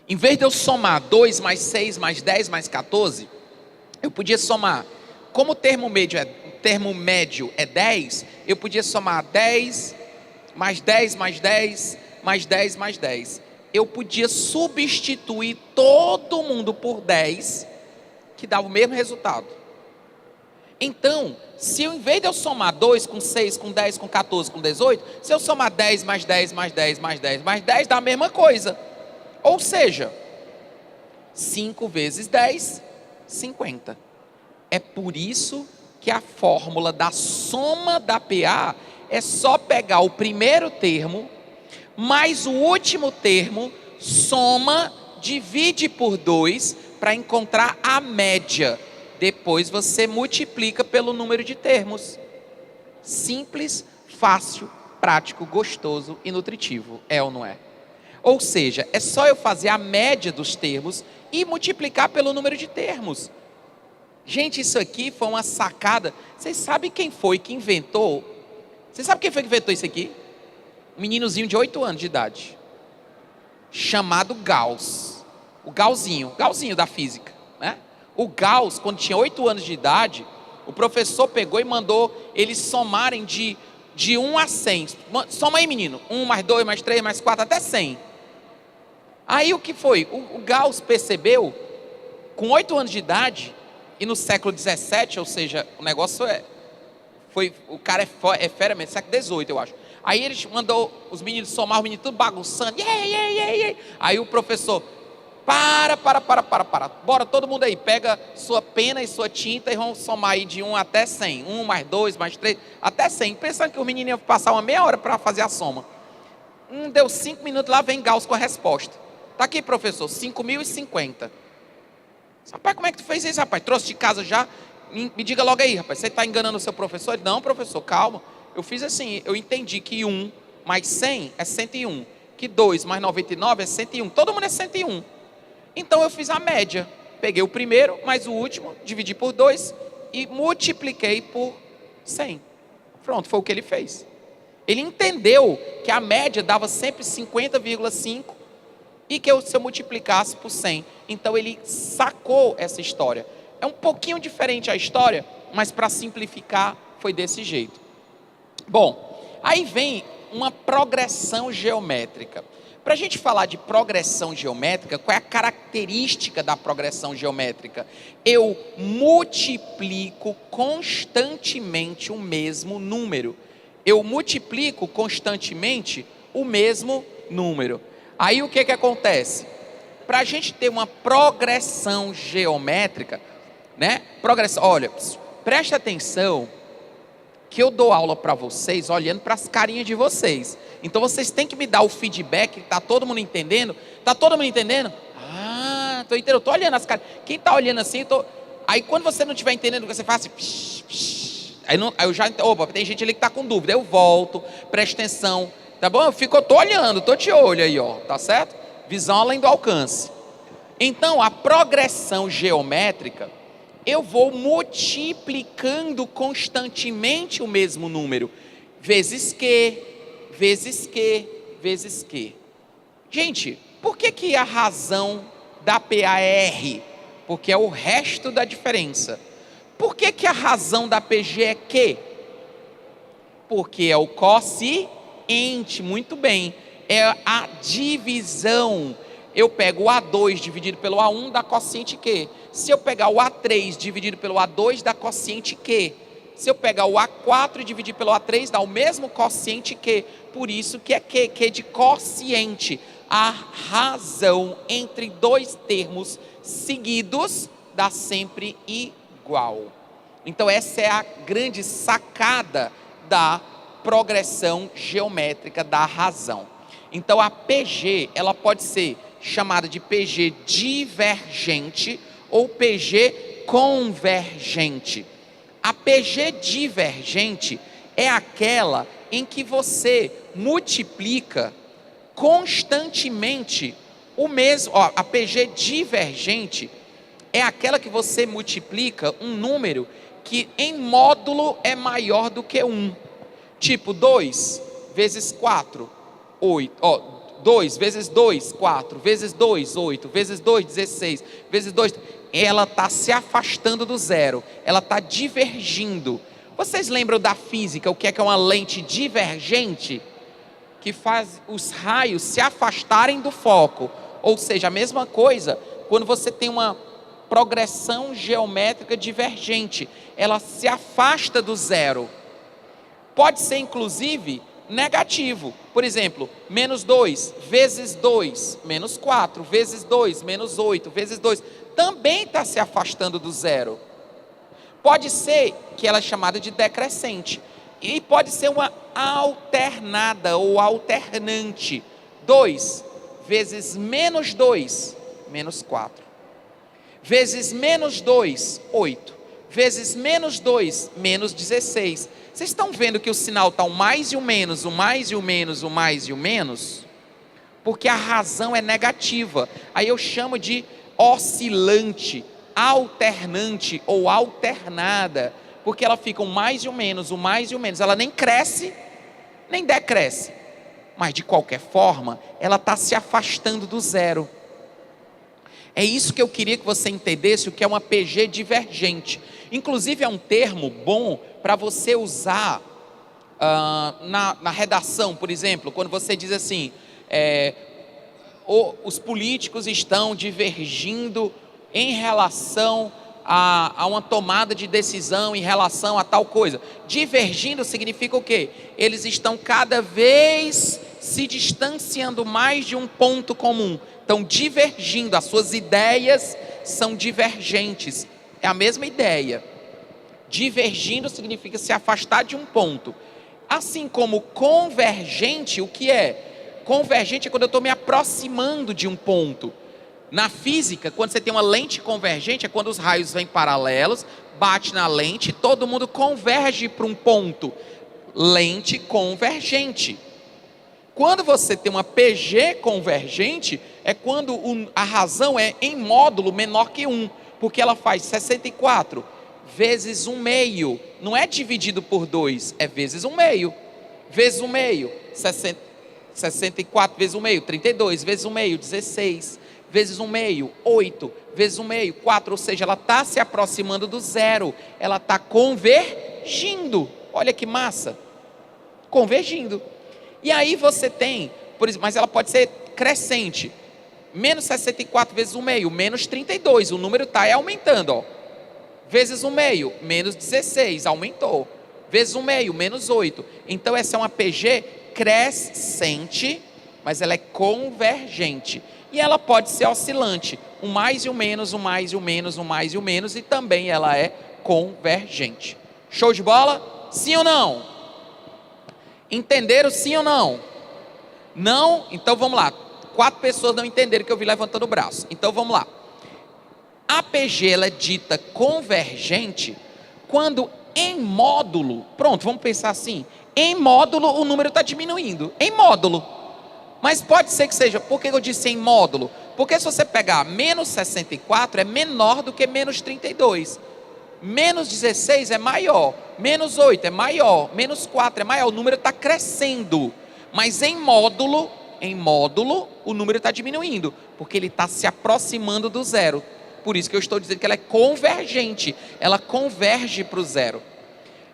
em vez de eu somar 2 mais 6 mais 10 mais 14, eu podia somar, como o termo médio é 10, eu podia somar 10 mais 10 mais 10 mais 10 mais 10. Eu podia substituir todo mundo por 10, que dava o mesmo resultado. Então, se eu, em vez de eu somar 2 com 6, com 10, com 14, com 18, se eu somar 10 mais 10 mais 10 mais 10 mais 10, dá a mesma coisa. Ou seja, 5 vezes 10, 50. É por isso que a fórmula da soma da PA é só pegar o primeiro termo, mais o último termo, soma, divide por 2, para encontrar a média. Depois você multiplica pelo número de termos. Simples, fácil, prático, gostoso e nutritivo. É ou não é? Ou seja, é só eu fazer a média dos termos e multiplicar pelo número de termos. Gente, isso aqui foi uma sacada. Vocês sabem quem foi que inventou? Vocês sabem quem foi que inventou isso aqui? Um meninozinho de 8 anos de idade, chamado Gauss. O Gaussinho da física, né? O Gauss, quando tinha 8 anos de idade, o professor pegou e mandou eles somarem de 1 a 100. Soma aí, menino. 1 mais 2 mais 3 mais 4 até 100. Aí o que foi? O Gauss percebeu, com 8 anos de idade, e no século 17, ou seja, o negócio o cara é fera mesmo, século 18, eu acho. Aí ele mandou os meninos somar, os meninos tudo bagunçando. Aí o professor, para. Bora, todo mundo aí, pega sua pena e sua tinta e vamos somar aí de 1 até 100. 1 mais 2 mais 3, até 100. Pensando que o menino ia passar uma meia hora para fazer a soma. Deu 5 minutos, lá vem Gauss com a resposta. Tá aqui, professor, 5.050. Rapaz, como é que tu fez isso, rapaz? Trouxe de casa já? Me diga logo aí, rapaz, você está enganando o seu professor? Não, professor, calma. Eu fiz assim, eu entendi que 1 mais 100 é 101. Que 2 mais 99 é 101. Todo mundo é 101. Então eu fiz a média. Peguei o primeiro, mais o último, dividi por 2 e multipliquei por 100. Pronto, foi o que ele fez. Ele entendeu que a média dava sempre 50,5 e que se eu multiplicasse por 100. Então ele sacou essa história. É um pouquinho diferente a história, mas para simplificar foi desse jeito. Bom, aí vem uma progressão geométrica. Para a gente falar de progressão geométrica, qual é a característica da progressão geométrica? Eu multiplico constantemente o mesmo número. Eu multiplico constantemente o mesmo número. Aí o que acontece? Para a gente ter uma progressão geométrica, né? Olha, presta atenção que eu dou aula para vocês olhando para as carinhas de vocês. Então vocês têm que me dar o feedback. Tá todo mundo entendendo? Tá todo mundo entendendo? Ah, tô entendendo. Eu tô olhando as caras. Quem tá olhando assim, aí quando você não estiver entendendo, você faz assim, psh, psh. Aí eu já, opa, tem gente ali que tá com dúvida. Eu volto, presta atenção, tá bom? Eu tô olhando, tô de olho aí, ó, tá certo? Visão além do alcance. Então, a progressão geométrica, eu vou multiplicando constantemente o mesmo número, vezes que. Gente, por que a razão da PA é R? Porque é o resto da diferença. Por que a razão da PG é Q? Porque é o quociente, muito bem. É a divisão. Eu pego o A2 dividido pelo A1 dá quociente Q. Se eu pegar o A3 dividido pelo A2 dá quociente Q. Se eu pegar o A4 e dividir pelo A3 dá o mesmo quociente Q. Por isso que é Q de quociente. A razão entre dois termos seguidos dá sempre igual. Então essa é a grande sacada da progressão geométrica da razão. Então a PG, ela pode ser chamada de PG divergente ou PG convergente. A PG divergente é aquela em que você multiplica constantemente o mesmo. A PG divergente é aquela que você multiplica um número que em módulo é maior do que 1. Tipo 2 vezes 4, 8. 2 vezes 2, 4. Vezes 2, 8. Vezes 2, 16. Vezes 2... ela está se afastando do zero, ela está divergindo. Vocês lembram da física, o que é uma lente divergente? Que faz os raios se afastarem do foco. Ou seja, a mesma coisa, quando você tem uma progressão geométrica divergente, ela se afasta do zero. Pode ser, inclusive, negativo. Por exemplo, menos 2 vezes 2, menos 4, vezes 2, menos 8, vezes 2... também está se afastando do zero. Pode ser que ela é chamada de decrescente. E pode ser uma alternada ou alternante. 2 vezes menos 2, menos 4. Vezes menos 2, 8. Vezes menos 2, menos 16. Vocês estão vendo que o sinal está o mais e o menos, o mais e o menos, o mais e o menos? Porque a razão é negativa. Aí eu chamo de oscilante, alternante ou alternada, porque ela fica o mais e o menos, o mais e o menos. Ela nem cresce, nem decresce. Mas de qualquer forma, ela está se afastando do zero. É isso que eu queria que você entendesse, o que é uma PG divergente. Inclusive é um termo bom para você usar na redação, por exemplo, quando você diz assim, os políticos estão divergindo em relação a uma tomada de decisão, em relação a tal coisa. Divergindo significa o quê? Eles estão cada vez se distanciando mais de um ponto comum. Estão divergindo, as suas ideias são divergentes. É a mesma ideia. Divergindo significa se afastar de um ponto. Assim como convergente, o que é? Convergente é quando eu estou me aproximando de um ponto. Na física, quando você tem uma lente convergente, é quando os raios vêm paralelos, bate na lente, todo mundo converge para um ponto. Lente convergente. Quando você tem uma PG convergente, é quando a razão é em módulo menor que 1, porque ela faz 64 vezes 1 meio. Não é dividido por 2, é vezes 1 meio. Vezes 1 meio, 64 vezes 1 meio, 32 vezes 1 meio, 16 vezes 1 meio, 8 vezes 1 meio, 4. Ou seja, ela está se aproximando do zero, ela está convergindo. Olha que massa, convergindo. E aí você tem, por exemplo, mas ela pode ser crescente. Menos 64 vezes 1 meio, menos 32. O número está aumentando, ó. Vezes 1 meio, menos 16, aumentou. Vezes 1 meio, menos 8. Então essa é uma PG crescente, mas ela é convergente. E ela pode ser oscilante. O mais e o menos, o mais e o menos, o mais e o menos. E também ela é convergente. Show de bola? Sim ou não? Entenderam sim ou não? Não? Então vamos lá. 4 pessoas não entenderam que eu vi levantando o braço. Então vamos lá. A PG ela é dita convergente quando em módulo, pronto, vamos pensar assim, em módulo o número está diminuindo, em módulo. Mas pode ser que seja, por que eu disse em módulo? Porque se você pegar menos 64 é menor do que menos 32. Menos 16 é maior, menos 8 é maior, menos 4 é maior, o número está crescendo. Mas em módulo, o número está diminuindo, porque ele está se aproximando do zero. Por isso que eu estou dizendo que ela é convergente, ela converge para o zero.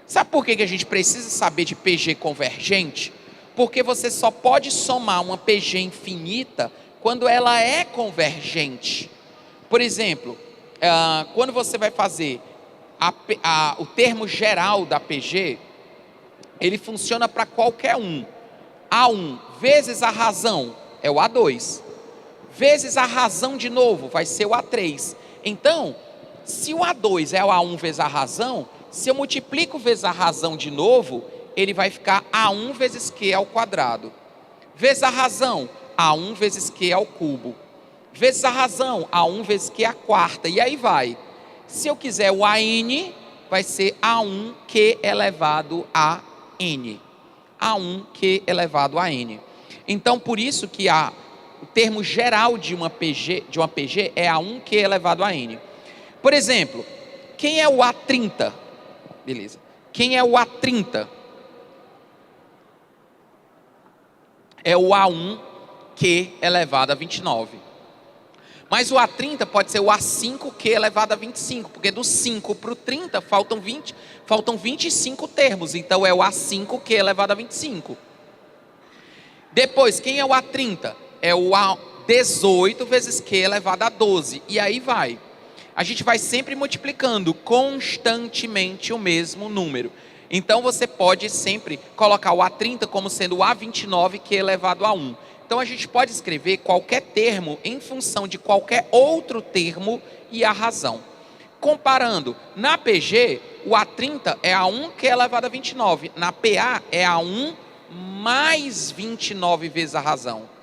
Sabe por que a gente precisa saber de PG convergente? Porque você só pode somar uma PG infinita quando ela é convergente. Por exemplo, quando você vai fazer o termo geral da PG, ele funciona para qualquer um. A1 vezes a razão é o A2. Vezes a razão de novo vai ser o A3. Então, se o A2 é o A1 vezes a razão, se eu multiplico vezes a razão de novo, ele vai ficar A1 vezes Q ao quadrado. Vezes a razão, A1 vezes Q ao cubo. Vezes a razão, A1 vezes Q à quarta. E aí vai. Se eu quiser o AN, vai ser A1Q elevado a N. A1Q elevado a N. Então, por isso que o termo geral de uma PG é A1Q elevado a N. Por exemplo, quem é o A30? Beleza. Quem é o A30? É o A1Q elevado a 29. Mas o A30 pode ser o A5Q elevado a 25, porque do 5 para o 30 faltam 25 termos. Então é o A5Q elevado a 25. Depois, quem é o A30? É o A18 vezes Q elevado a 12. E aí vai. A gente vai sempre multiplicando constantemente o mesmo número. Então você pode sempre colocar o A30 como sendo o A29Q elevado a 1. Então a gente pode escrever qualquer termo em função de qualquer outro termo e a razão. Comparando, na PG, o A30 é A1Q elevado a 29. Na PA é A1 mais 29 vezes a razão.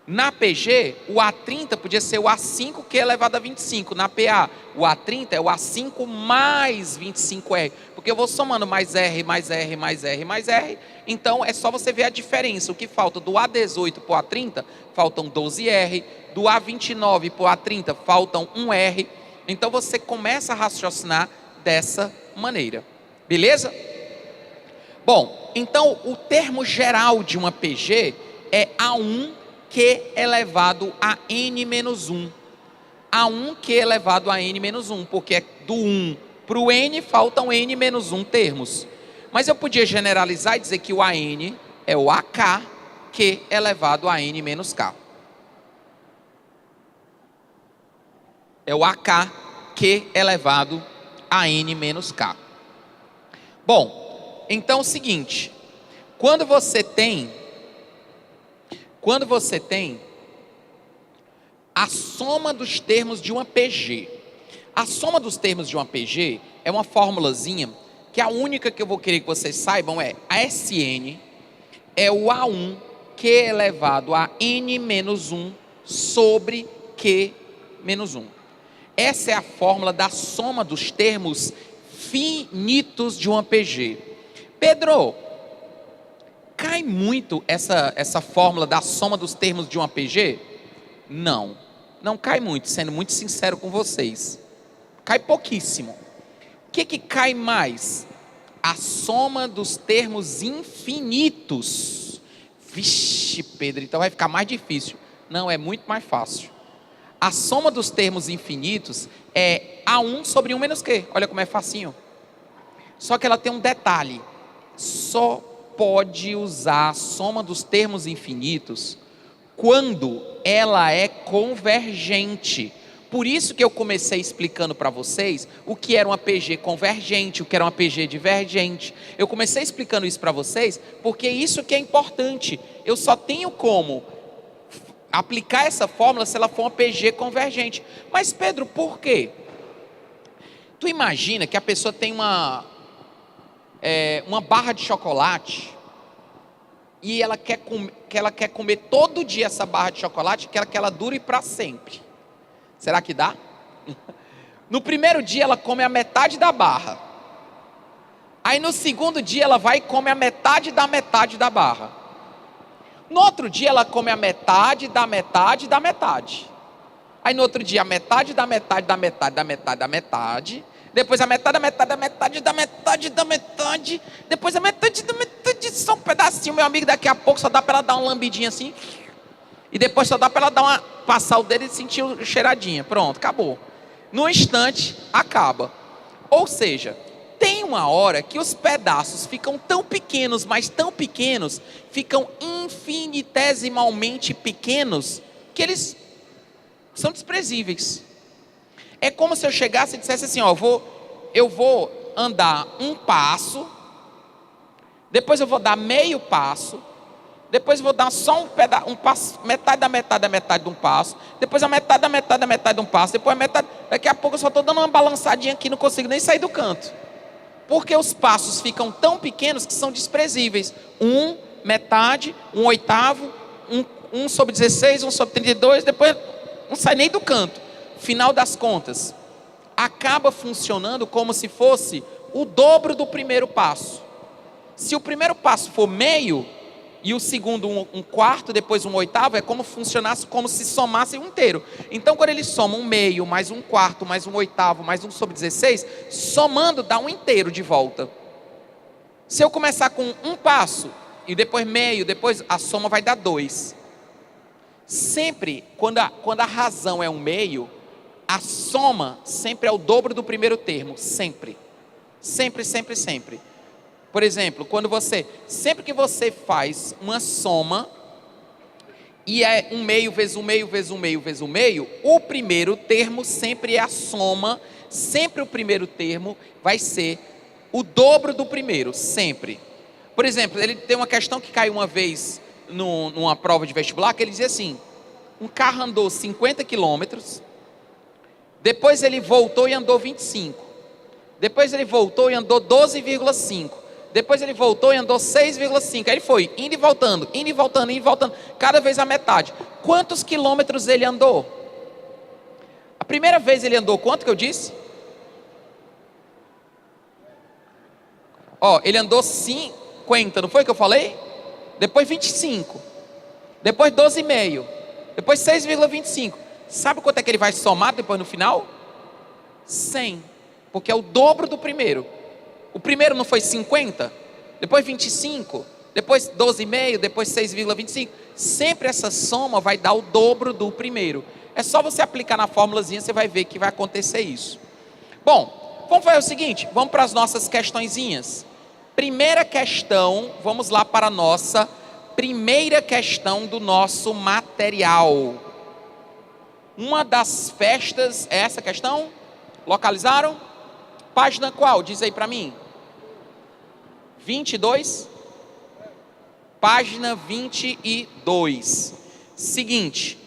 Na PG, o A30 podia ser o A5Q elevado a 25. Na PA, o A30 é o A5 mais 25R. Porque eu vou somando mais R, mais R, mais R, mais R. Então, é só você ver a diferença. O que falta do A18 para o A30, faltam 12R. Do A29 para o A30, faltam 1R. Então, você começa a raciocinar dessa maneira. Beleza? Bom, então, o termo geral de uma PG é A1Q elevado a N menos 1. A1Q elevado a N menos 1, porque é do 1 para o N faltam N menos 1 termos. Mas eu podia generalizar e dizer que o AN é o AKQ elevado a N menos K. É o AKQ elevado a N menos K. Bom, então é o seguinte, quando você tem a soma dos termos de uma PG. A soma dos termos de uma PG é uma formulazinha que a única que eu vou querer que vocês saibam é a SN é o A1Q elevado a N menos 1 sobre Q menos 1. Essa é a fórmula da soma dos termos finitos de uma PG. Pedro, cai muito essa fórmula da soma dos termos de uma PG? Não cai muito, sendo muito sincero com vocês. Cai pouquíssimo. O que cai mais? A soma dos termos infinitos. Vixe, Pedro, então vai ficar mais difícil. Não, é muito mais fácil. A soma dos termos infinitos é A1 sobre 1 menos Q. Olha como é facinho. Só que ela tem um detalhe. Só pode usar a soma dos termos infinitos quando ela é convergente. Por isso que eu comecei explicando para vocês o que era uma PG convergente, o que era uma PG divergente. Eu comecei explicando isso para vocês porque isso que é importante. Eu só tenho como aplicar essa fórmula se ela for uma PG convergente. Mas Pedro, por quê? Tu imagina que a pessoa tem uma barra de chocolate e ela quer comer todo dia essa barra de chocolate, que ela dure para sempre. Será que dá? No primeiro dia ela come a metade da barra. Aí no segundo dia ela vai e come a metade da barra. No outro dia ela come a metade da metade da metade. Aí no outro dia a metade da metade da metade da metade da metade. Depois a metade da metade da metade da metade da metade. Depois a metade da metade, só um pedacinho, meu amigo. Daqui a pouco só dá para ela dar uma lambidinha assim. E depois só dá para ela passar o dedo e sentir o cheiradinha. Pronto, acabou. No instante, acaba. Ou seja, tem uma hora que os pedaços ficam tão pequenos, mas tão pequenos, ficam infinitesimalmente pequenos, que eles são desprezíveis. É como se eu chegasse e dissesse assim, ó, eu vou andar um passo, depois eu vou dar meio passo, depois eu vou dar só um passo, metade da metade da metade de um passo, depois a metade da metade da metade de um passo, depois a metade, daqui a pouco eu só estou dando uma balançadinha aqui, não consigo nem sair do canto. Porque os passos ficam tão pequenos que são desprezíveis. Metade, oitavo, 1/16, 1/32, depois não sai nem do canto. Final das contas, acaba funcionando como se fosse o dobro do primeiro passo. Se o primeiro passo for meio, e o segundo um quarto, depois um oitavo, é como funcionasse, como se somasse um inteiro. Então quando ele soma um meio, mais um quarto, mais um oitavo, mais 1/16, somando dá um inteiro de volta. Se eu começar com um passo, e depois meio, depois a soma vai dar 2. Sempre, quando a razão é um meio, a soma sempre é o dobro do primeiro termo, sempre. Sempre, sempre, sempre. Por exemplo, sempre que você faz uma soma, e é um meio vezes um meio vezes um meio vezes um meio, o primeiro termo sempre é a soma, sempre o primeiro termo vai ser o dobro do primeiro, sempre. Por exemplo, ele tem uma questão que caiu uma vez numa prova de vestibular, que ele dizia assim, um carro andou 50 quilômetros, depois ele voltou e andou 25, depois ele voltou e andou 12,5, depois ele voltou e andou 6,5, aí ele foi indo e voltando, indo e voltando, indo e voltando, cada vez a metade. Quantos quilômetros ele andou? A primeira vez ele andou quanto que eu disse? Ele andou 50, não foi que eu falei? Depois 25, depois 12,5, depois 6,25. Sabe quanto é que ele vai somar depois no final? 100, porque é o dobro do primeiro. O primeiro não foi 50, depois 25, depois 12,5, depois 6,25. Sempre essa soma vai dar o dobro do primeiro. É só você aplicar na fórmulazinha, você vai ver que vai acontecer isso. Bom, vamos fazer o seguinte, vamos para as nossas questõezinhas. Primeira questão, vamos lá para a nossa primeira questão do nosso material. Uma das festas, é essa questão? Localizaram? Página qual? Diz aí para mim. 22? Página 22. Seguinte.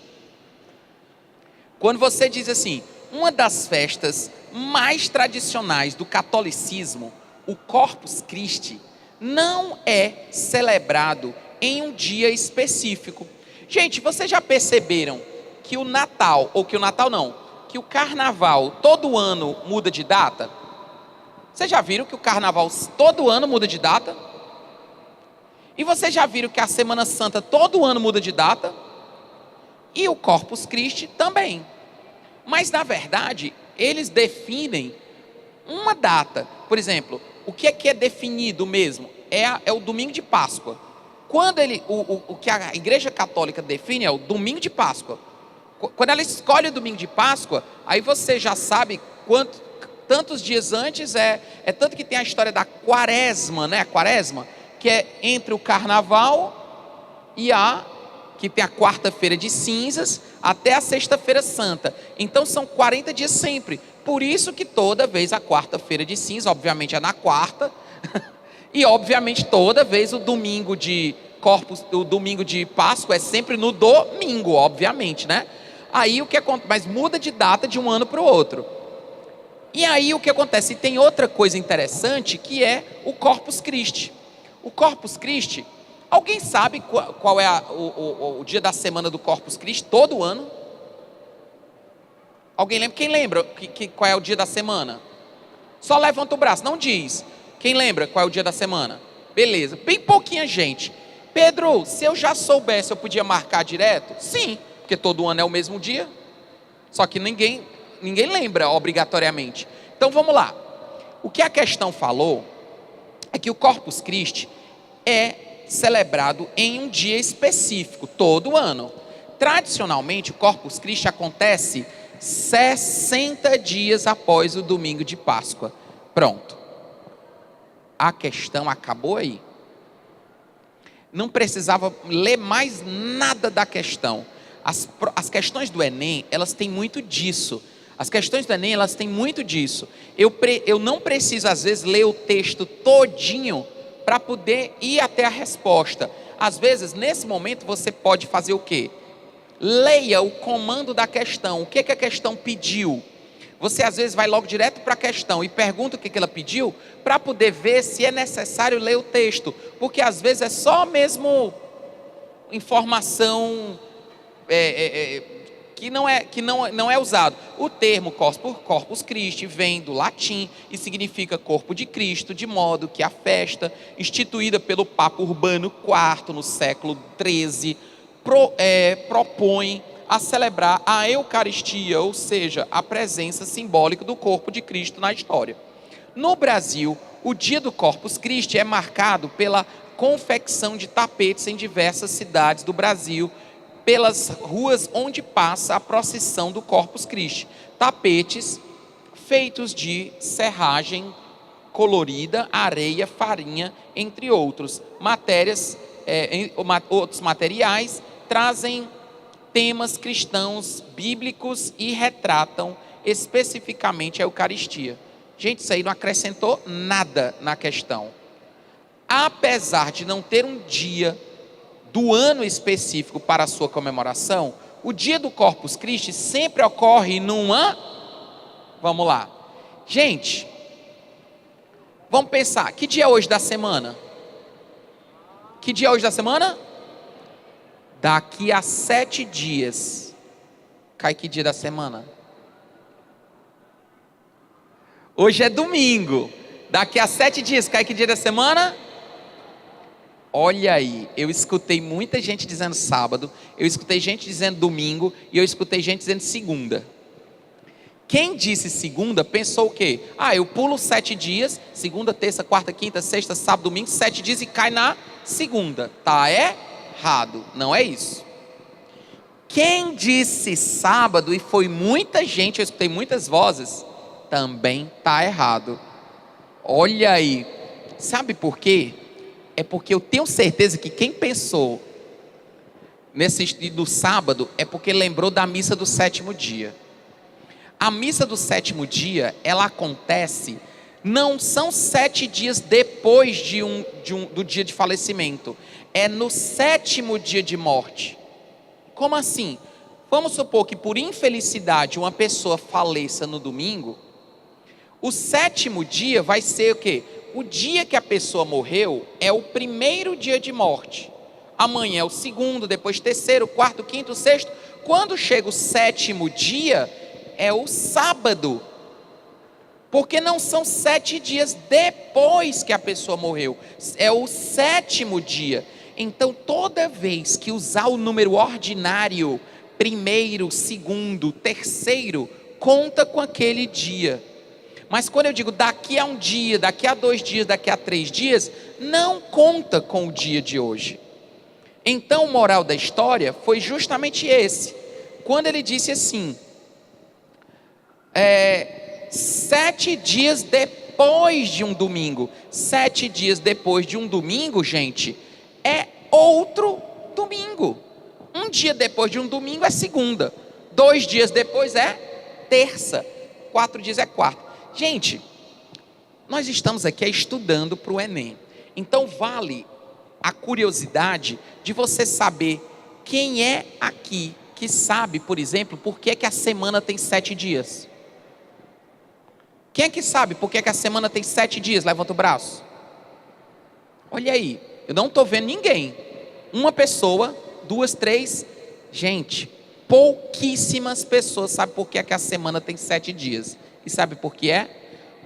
Quando você diz assim, uma das festas mais tradicionais do catolicismo, o Corpus Christi, não é celebrado em um dia específico. Gente, vocês já perceberam que o Natal, que o Carnaval todo ano muda de data? Vocês já viram que o Carnaval todo ano muda de data? E vocês já viram que a Semana Santa todo ano muda de data? E o Corpus Christi também. Mas na verdade, eles definem uma data. Por exemplo, o que é definido mesmo? É o domingo de Páscoa. Quando o que a Igreja Católica define é o domingo de Páscoa. Quando ela escolhe o domingo de Páscoa, aí você já sabe tantos dias antes, tanto que tem a história da quaresma, né? A quaresma, que é entre o carnaval e a que tem a quarta-feira de cinzas até a sexta-feira santa. Então são 40 dias sempre. Por isso que toda vez a quarta-feira de cinzas, obviamente é na quarta, e obviamente toda vez o domingo de Páscoa é sempre no domingo, obviamente, né? Aí o que acontece? Mas muda de data de um ano para o outro. E aí o que acontece? E tem outra coisa interessante que é o Corpus Christi. O Corpus Christi, alguém sabe qual é o dia da semana do Corpus Christi todo ano? Alguém lembra? Quem lembra qual é o dia da semana? Só levanta o braço, não diz. Quem lembra qual é o dia da semana? Beleza, bem pouquinha gente. Pedro, se eu já soubesse, eu podia marcar direto? Sim, porque todo ano é o mesmo dia. Só que ninguém lembra obrigatoriamente. Então vamos lá. O que a questão falou é que o Corpus Christi é celebrado em um dia específico, todo ano. Tradicionalmente, o Corpus Christi acontece 60 dias após o domingo de Páscoa. Pronto. A questão acabou aí. Não precisava ler mais nada da questão. As questões do Enem, elas têm muito disso. As questões do Enem, elas têm muito disso. Eu não preciso, às vezes, ler o texto todinho para poder ir até a resposta. Às vezes, nesse momento, você pode fazer o quê? Leia o comando da questão. O que a questão pediu? Você, às vezes, vai logo direto para a questão e pergunta o que ela pediu, para poder ver se é necessário ler o texto. Porque, às vezes, é só mesmo informação que não é usado. O termo Corpus Christi vem do latim e significa corpo de Cristo, de modo que a festa, instituída pelo Papa Urbano IV no século XIII, propõe a celebrar a Eucaristia, ou seja, a presença simbólica do corpo de Cristo na história. No Brasil, o dia do Corpus Christi é marcado pela confecção de tapetes em diversas cidades do Brasil, pelas ruas onde passa a procissão do Corpus Christi. Tapetes feitos de serragem colorida, areia, farinha, entre outros. Outros materiais trazem temas cristãos, bíblicos e retratam especificamente a Eucaristia. Gente, isso aí não acrescentou nada na questão. Apesar de não ter um dia do ano específico para a sua comemoração, o dia do Corpus Christi sempre ocorre Vamos lá. Gente, vamos pensar, que dia é hoje da semana? Que dia é hoje da semana? Daqui a 7 dias, cai que dia da semana? Hoje é domingo. Daqui a 7 dias, cai que dia da semana? Olha aí, eu escutei muita gente dizendo sábado, eu escutei gente dizendo domingo, e eu escutei gente dizendo segunda. Quem disse segunda, pensou o quê? Eu pulo 7 dias, segunda, terça, quarta, quinta, sexta, sábado, domingo, 7 dias e cai na segunda. Tá errado, não é isso. Quem disse sábado, e foi muita gente, eu escutei muitas vozes, também está errado. Olha aí, sabe por quê? É porque eu tenho certeza que quem pensou no sábado é porque lembrou da missa do 7º dia. A missa do 7º dia, ela acontece, não são 7 dias depois do dia de falecimento, é no 7º dia de morte. Como assim? Vamos supor que por infelicidade uma pessoa faleça no domingo, o 7º dia vai ser o quê? O dia que a pessoa morreu é o 1º dia de morte. Amanhã é o 2º, depois 3º, 4º, 5º, 6º. Quando chega o 7º dia, é o sábado. Porque não são 7 dias depois que a pessoa morreu. É o 7º dia. Então, toda vez que usar o número ordinário, 1º, 2º, 3º, conta com aquele dia. Mas quando eu digo daqui a um dia, daqui a 2 dias, daqui a 3 dias, não conta com o dia de hoje. Então, o moral da história foi justamente esse. Quando ele disse assim, 7 dias depois de um domingo. 7 dias depois de um domingo, gente, é outro domingo. Um dia depois de um domingo é segunda. 2 dias depois é terça. 4 dias é quarta. Gente, nós estamos aqui estudando para o Enem. Então vale a curiosidade de você saber quem é aqui que sabe, por exemplo, por que que a semana tem 7 dias. Quem é que sabe por que que a semana tem 7 dias? Levanta o braço. Olha aí, eu não estou vendo ninguém. Uma pessoa, 2, 3. Gente, pouquíssimas pessoas sabem por que é que a semana tem 7 dias. E sabe por que é?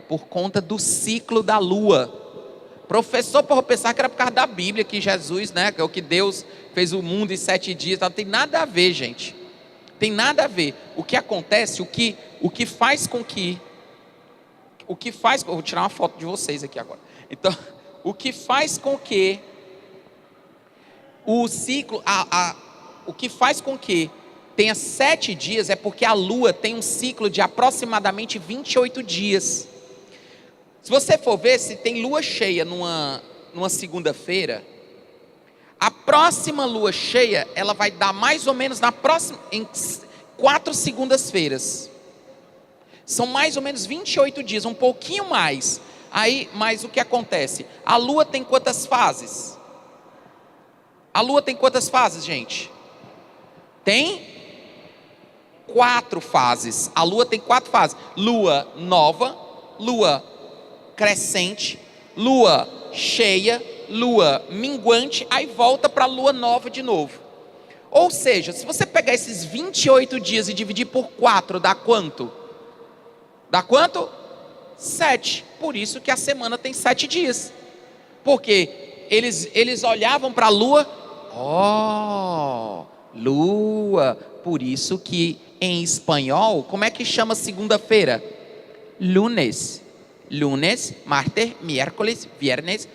Por conta do ciclo da lua. Professor, por pensar que era por causa da Bíblia, que Jesus, né, que é o que Deus fez o mundo em 7 dias. Não tem nada a ver, gente. Tem nada a ver. O que acontece, o que faz com que... eu vou tirar uma foto de vocês aqui agora. Então, o que faz com que o ciclo, o que faz com que tenha 7 dias é porque a lua tem um ciclo de aproximadamente 28 dias. Se você for ver, se tem lua cheia numa segunda-feira, a próxima lua cheia, ela vai dar mais ou menos em 4 segundas-feiras. São mais ou menos 28 dias, um pouquinho mais. Aí, mas o que acontece? A lua tem quantas fases? A lua tem quantas fases, gente? Tem 4 fases. A lua tem 4 fases. Lua nova, lua crescente, lua cheia, lua minguante, aí volta para a lua nova de novo. Ou seja, se você pegar esses 28 dias e dividir por 4, dá quanto? Dá quanto? 7. Por isso que a semana tem 7 dias. Porque eles olhavam para a lua, lua. Por isso que em espanhol, como é que chama segunda-feira? Lunes. Lunes, martes, miércoles, viernes,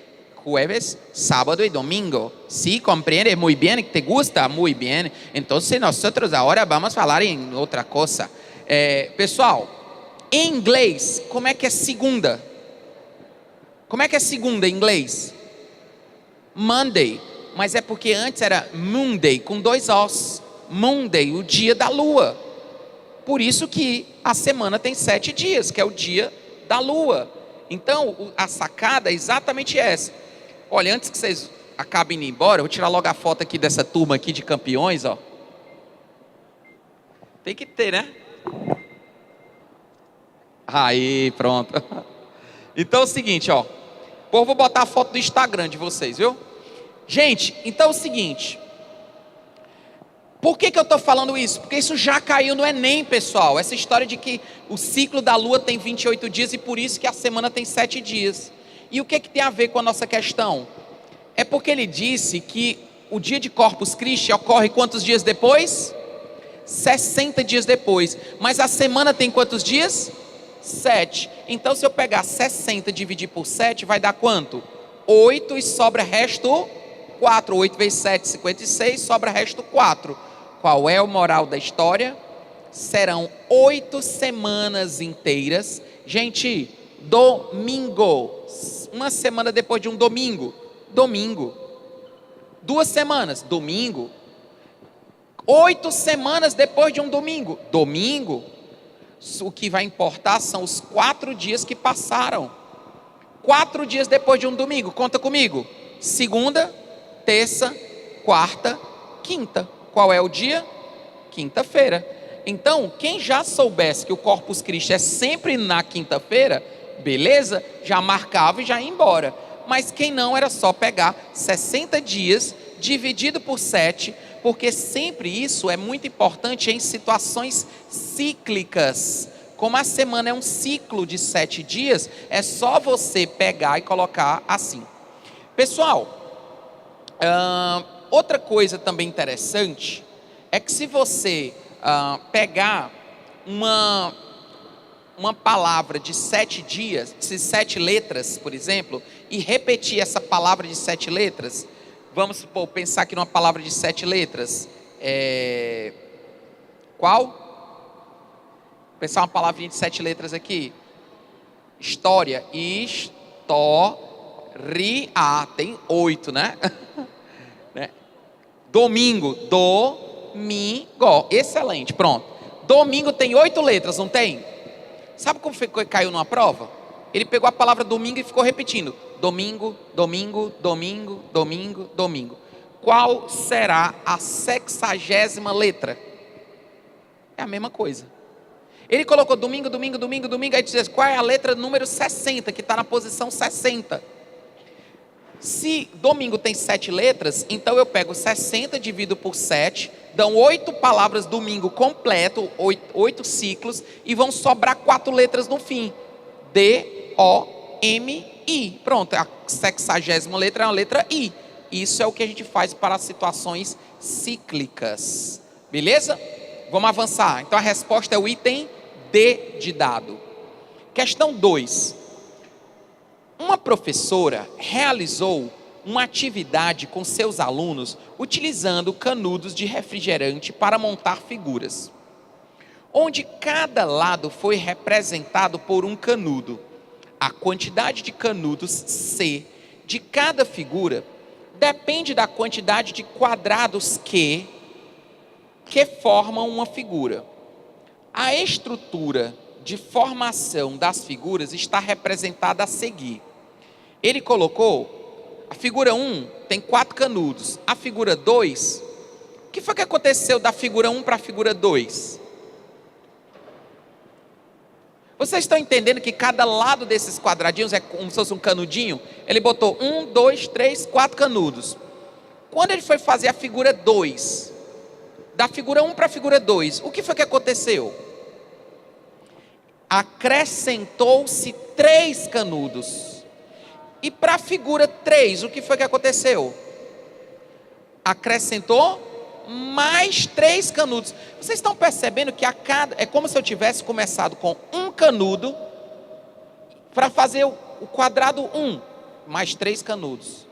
jueves, sábado y domingo. ¿Sí? ¿Comprende muy bien? ¿Te gusta? Muy bien. Entonces nosotros ahora vamos a hablar en otra cosa. Pessoal, em inglês, como é que é segunda? Como é que é segunda em inglês? Monday. Mas é porque antes era Monday, com 2 Os. Monday, o dia da lua. Por isso que a semana tem 7 dias, que é o dia da lua. Então, a sacada é exatamente essa. Olha, antes que vocês acabem indo embora, eu vou tirar logo a foto aqui dessa turma aqui de campeões, ó. Tem que ter, né? Aí, pronto. Então é o seguinte, ó. Pô, vou botar a foto do Instagram de vocês, viu? Gente, então é o seguinte. Por que eu estou falando isso? Porque isso já caiu no Enem, pessoal. Essa história de que o ciclo da lua tem 28 dias e por isso que a semana tem 7 dias. E o que tem a ver com a nossa questão? É porque ele disse que o dia de Corpus Christi ocorre quantos dias depois? 60 dias depois. Mas a semana tem quantos dias? 7. Então se eu pegar 60 e dividir por 7, vai dar quanto? 8 e sobra resto 4. 8 vezes 7, 56, sobra resto 4. Qual é o moral da história? Serão 8 semanas inteiras. Gente, domingo. Uma semana depois de um domingo. Domingo. 2 semanas. Domingo. 8 semanas depois de um domingo. Domingo. O que vai importar são os 4 dias que passaram. 4 dias depois de um domingo. Conta comigo. Segunda, terça, quarta, quinta. Qual é o dia? Quinta-feira. Então, quem já soubesse que o Corpus Christi é sempre na quinta-feira, beleza? Já marcava e já ia embora. Mas quem não, era só pegar 60 dias, dividido por 7, porque sempre isso é muito importante em situações cíclicas. Como a semana é um ciclo de 7 dias, é só você pegar e colocar assim. Pessoal, outra coisa também interessante é que se você pegar uma palavra de 7 dias, de 7 letras, por exemplo, e repetir essa palavra de 7 letras, vamos supor, pensar aqui numa palavra de 7 letras, qual? Pensar uma palavrinha de 7 letras aqui, história, tem 8, né? Domingo, domingo. Excelente, pronto. Domingo tem 8 letras, não tem? Sabe como foi que caiu numa prova? Ele pegou a palavra domingo e ficou repetindo. Domingo, domingo, domingo, domingo, domingo. Qual será a 60ª letra? É a mesma coisa. Ele colocou domingo, domingo, domingo, domingo. Aí diz qual é a letra número 60, que está na posição 60. Se domingo tem 7 letras, então eu pego 60, divido por 7, dão 8 palavras domingo completo, 8 ciclos, e vão sobrar 4 letras no fim. D-O-M-I. Pronto, a 60ª letra é a letra I. Isso é o que a gente faz para situações cíclicas. Beleza? Vamos avançar. Então a resposta é o item D de dado. Questão 2. Uma professora realizou uma atividade com seus alunos utilizando canudos de refrigerante para montar figuras, onde cada lado foi representado por um canudo. A quantidade de canudos C de cada figura depende da quantidade de quadrados que formam uma figura. A estrutura de formação das figuras está representada a seguir. Ele colocou, a figura 1 tem 4 canudos. A figura 2, o que foi que aconteceu da figura 1 para a figura 2? Vocês estão entendendo que cada lado desses quadradinhos é como se fosse um canudinho? Ele botou 1, 2, 3, 4 canudos. Quando ele foi fazer a figura 2, da figura 1 para a figura 2, o que foi que aconteceu? Acrescentou-se 3 canudos. E para a figura 3, o que foi que aconteceu? Acrescentou mais 3 canudos. Vocês estão percebendo que é como se eu tivesse começado com um canudo para fazer o quadrado 1, mais 3 canudos.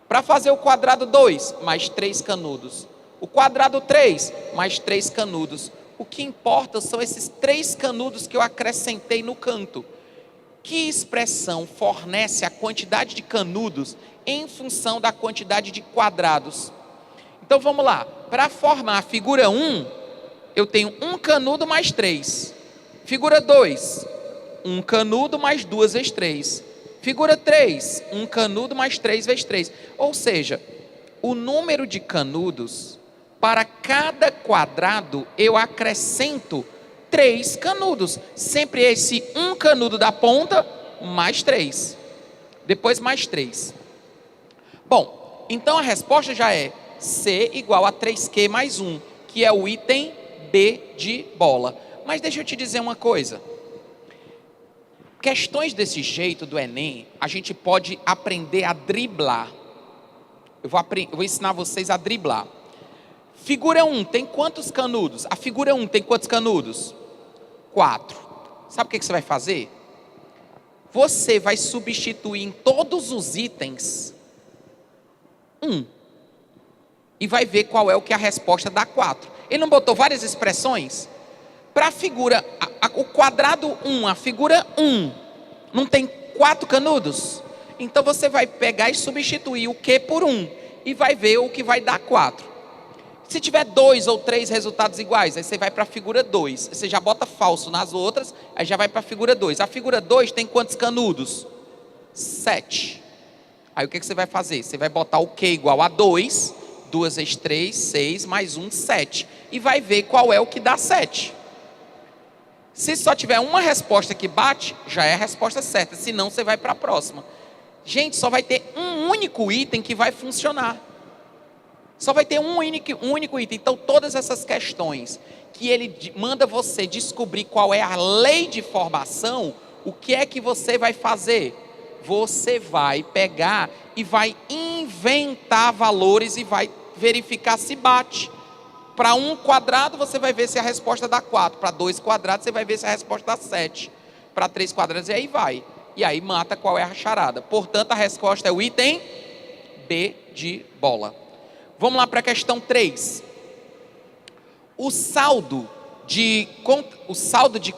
Para fazer o quadrado 2, mais 3 canudos. O quadrado 3, mais 3 canudos. O que importa são esses 3 canudos que eu acrescentei no canto. Que expressão fornece a quantidade de canudos em função da quantidade de quadrados? Então vamos lá. Para formar a figura 1, eu tenho um canudo mais 3. Figura 2, um canudo mais 2 vezes 3. Figura 3, um canudo mais 3 vezes 3. Ou seja, o número de canudos, para cada quadrado, eu acrescento 3 canudos. Sempre esse um canudo da ponta, mais 3. Depois mais 3. Bom, então a resposta já é C igual a 3Q mais 1, que é o item B de bola. Mas deixa eu te dizer uma coisa. Questões desse jeito do Enem, a gente pode aprender a driblar. Eu vou ensinar vocês a driblar. Figura 1 tem quantos canudos? A figura 1 tem quantos canudos? 4. Sabe o que você vai fazer? Você vai substituir em todos os itens 1. E vai ver qual é o que a resposta dá 4. Ele não botou várias expressões? Para a figura, o quadrado 1, a figura 1, não tem 4 canudos? Então você vai pegar e substituir o Q por 1. E vai ver o que vai dar 4. Se tiver 2 ou 3 resultados iguais, aí você vai para a figura 2. Você já bota falso nas outras, aí já vai para a figura 2. A figura 2 tem quantos canudos? 7. Aí o que você vai fazer? Você vai botar o Q igual a 2, 2 vezes 3, 6, mais 1, 7. E vai ver qual é o que dá 7. Se só tiver uma resposta que bate, já é a resposta certa. Se não, você vai para a próxima. Gente, só vai ter um único item que vai funcionar. Só vai ter um único item. Então, todas essas questões que ele manda você descobrir qual é a lei de formação, o que é que você vai fazer? Você vai pegar e vai inventar valores e vai verificar se bate. Para um quadrado, você vai ver se a resposta dá 4. Para 2 quadrados, você vai ver se a resposta dá 7. Para 3 quadrados, e aí vai. E aí mata qual é a charada. Portanto, a resposta é o item B de bola. Vamos lá para a questão 3. O saldo de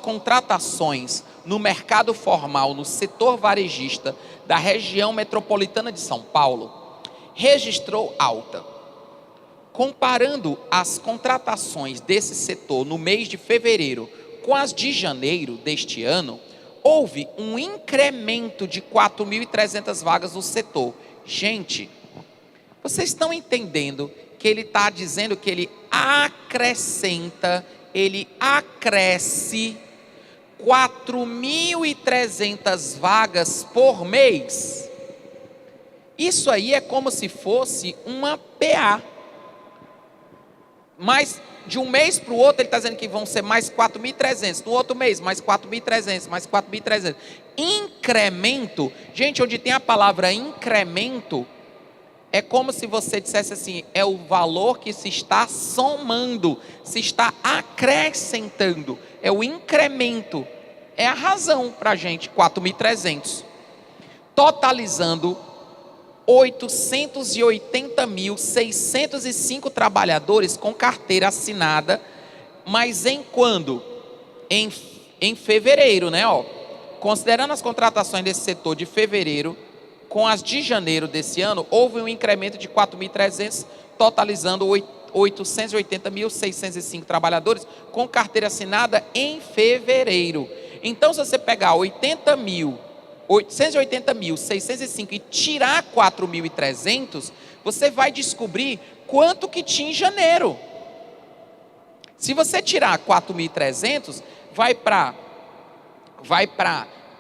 contratações no mercado formal, no setor varejista da região metropolitana de São Paulo, registrou alta. Comparando as contratações desse setor no mês de fevereiro com as de janeiro deste ano, houve um incremento de 4.300 vagas no setor. Gente, vocês estão entendendo que ele está dizendo que ele acrescenta, ele acresce 4.300 vagas por mês? Isso aí é como se fosse uma PA. Mas de um mês para o outro, ele está dizendo que vão ser mais 4.300. No outro mês, mais 4.300, mais 4.300. Incremento, gente, onde tem a palavra incremento, é como se você dissesse assim, é o valor que se está somando, se está acrescentando. É o incremento. É a razão para a gente, 4.300. Totalizando 880.605 trabalhadores com carteira assinada, mas em quando? Em fevereiro, né? Considerando as contratações desse setor de fevereiro, com as de janeiro desse ano, houve um incremento de 4.300, totalizando 880.605 trabalhadores com carteira assinada em fevereiro. Então, se você pegar 880.605 e tirar 4.300, você vai descobrir quanto que tinha em janeiro. Se você tirar 4.300, vai para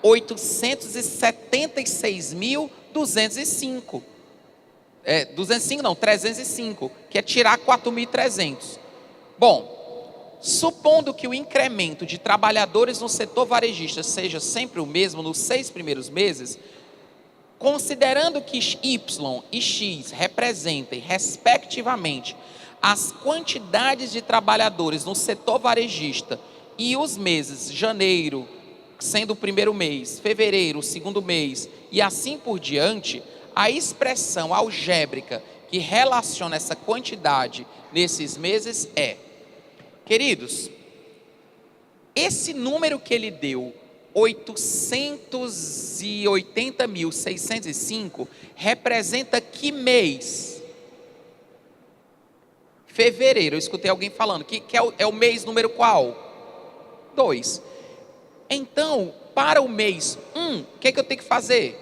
876.205. 305, que é tirar 4.300. Bom, supondo que o incremento de trabalhadores no setor varejista seja sempre o mesmo nos 6 primeiros meses, considerando que Y e X representem, respectivamente, as quantidades de trabalhadores no setor varejista e os meses, janeiro, sendo o primeiro mês, fevereiro, o segundo mês, e assim por diante, a expressão algébrica que relaciona essa quantidade nesses meses é: queridos, esse número que ele deu, 880.605, representa que mês? Fevereiro. Eu escutei alguém falando que é o mês número qual? 2. Então, para o mês 1, o que eu tenho que fazer?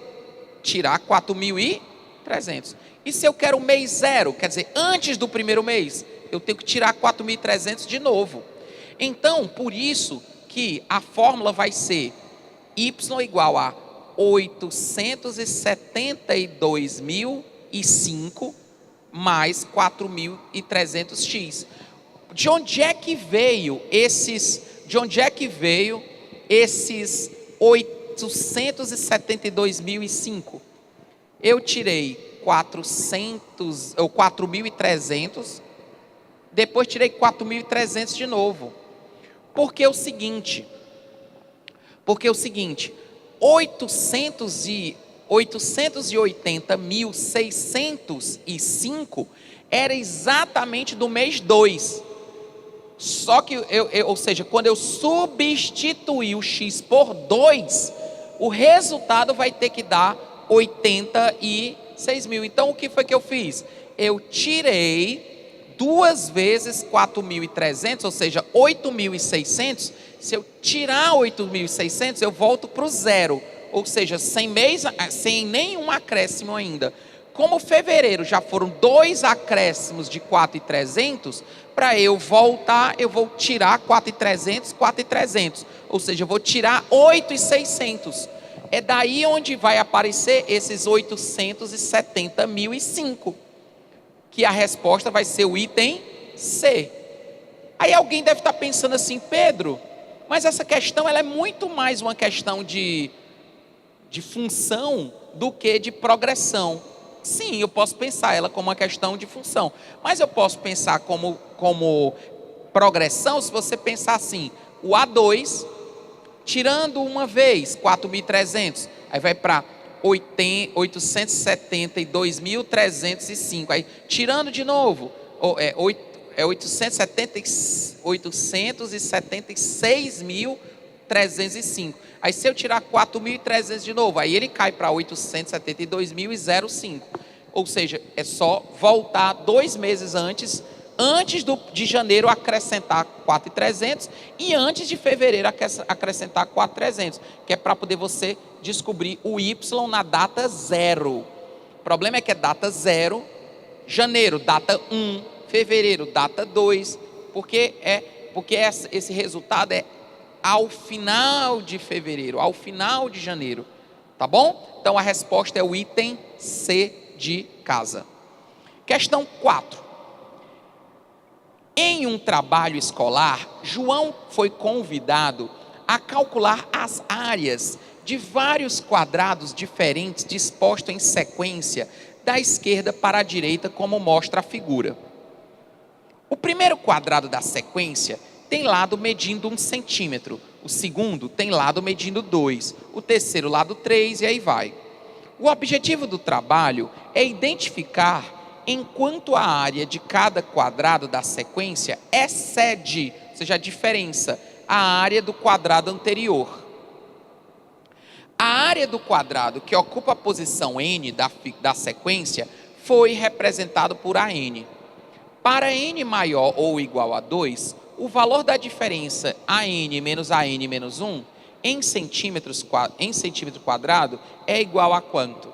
Tirar 4.300. E se eu quero o mês 0, quer dizer, antes do primeiro mês, eu tenho que tirar 4.300 de novo. Então, por isso que a fórmula vai ser Y igual a 872.005 mais 4.300x. De onde é que veio esses 872.005? Eu tirei 4.300, depois tirei 4.300 de novo. Porque é o seguinte, 880.605 era exatamente do mês 2. Só que, ou seja, quando eu substituir o X por 2, o resultado vai ter que dar 86 mil. Então, o que foi que eu fiz? Eu tirei 2 vezes 4.300, ou seja, 8.600. Se eu tirar 8.600, eu volto para o zero. Ou seja, sem nenhum acréscimo ainda. Como fevereiro já foram 2 acréscimos de 4.300, para eu voltar, eu vou tirar 4.300, 4.300. Ou seja, eu vou tirar 8.600. É daí onde vai aparecer esses 870.005. Que a resposta vai ser o item C. Aí alguém deve estar pensando assim: Pedro, mas essa questão ela é muito mais uma questão de função do que de progressão. Sim, eu posso pensar ela como uma questão de função, mas eu posso pensar como progressão se você pensar assim: o A2, tirando uma vez 4.300, aí vai para 872.305, aí tirando de novo, 876.305. Aí se eu tirar 4.300 de novo, aí ele cai para 872.005. Ou seja, é só voltar 2 meses antes de janeiro acrescentar 4.300 e antes de fevereiro acrescentar 4.300, que é para poder você descobrir o Y na data 0. O problema é que é data 0, janeiro, data 1, fevereiro, data 2, porque esse resultado é ao final de fevereiro, ao final de janeiro, tá bom? Então a resposta é o item C de casa. Questão 4. Em um trabalho escolar, João foi convidado a calcular as áreas de vários quadrados diferentes dispostos em sequência da esquerda para a direita, como mostra a figura. O primeiro quadrado da sequência tem lado medindo 1 centímetro, o segundo tem lado medindo 2, o terceiro lado 3 e aí vai. O objetivo do trabalho é identificar enquanto a área de cada quadrado da sequência excede, ou seja, a diferença, a área do quadrado anterior. A área do quadrado que ocupa a posição n da sequência foi representado por AN. Para n maior ou igual a 2, o valor da diferença AN menos AN menos 1 em centímetro quadrado é igual a quanto?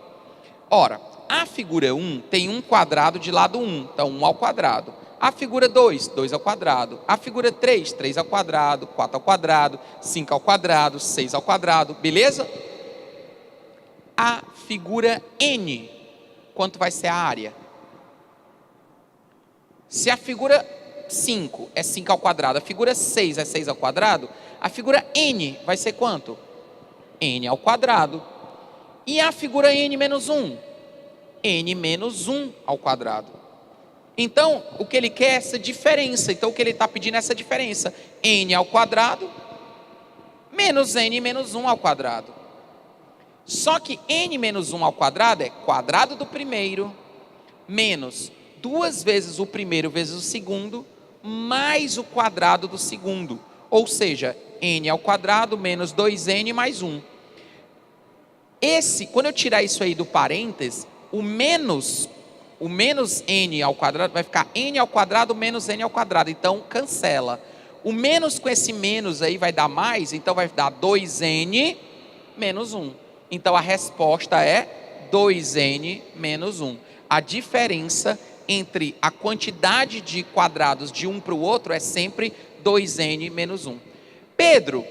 Ora, a figura 1 tem 1 quadrado de lado 1, então 1 ao quadrado. A figura 2, 2 ao quadrado. A figura 3, 3 ao quadrado, 4 ao quadrado, 5 ao quadrado, 6 ao quadrado, beleza? A figura N, quanto vai ser a área? Se a figura 5 é 5 ao quadrado, a figura 6 é 6 ao quadrado, a figura N vai ser quanto? N ao quadrado. E a figura N menos 1? N menos 1 ao quadrado. Então, o que ele quer é essa diferença. Então, o que ele está pedindo é essa diferença. N ao quadrado menos N menos 1 ao quadrado. Só que N menos 1 ao quadrado é quadrado do primeiro menos 2 vezes o primeiro vezes o segundo mais o quadrado do segundo. Ou seja, N ao quadrado menos 2N mais 1. Quando eu tirar isso aí do parênteses, o menos N ao quadrado vai ficar N ao quadrado menos N ao quadrado. Então, cancela. O menos com esse menos aí vai dar mais, então vai dar 2N menos 1. Então, a resposta é 2N menos 1. A diferença entre a quantidade de quadrados de um para o outro é sempre 2N menos 1. Pedro,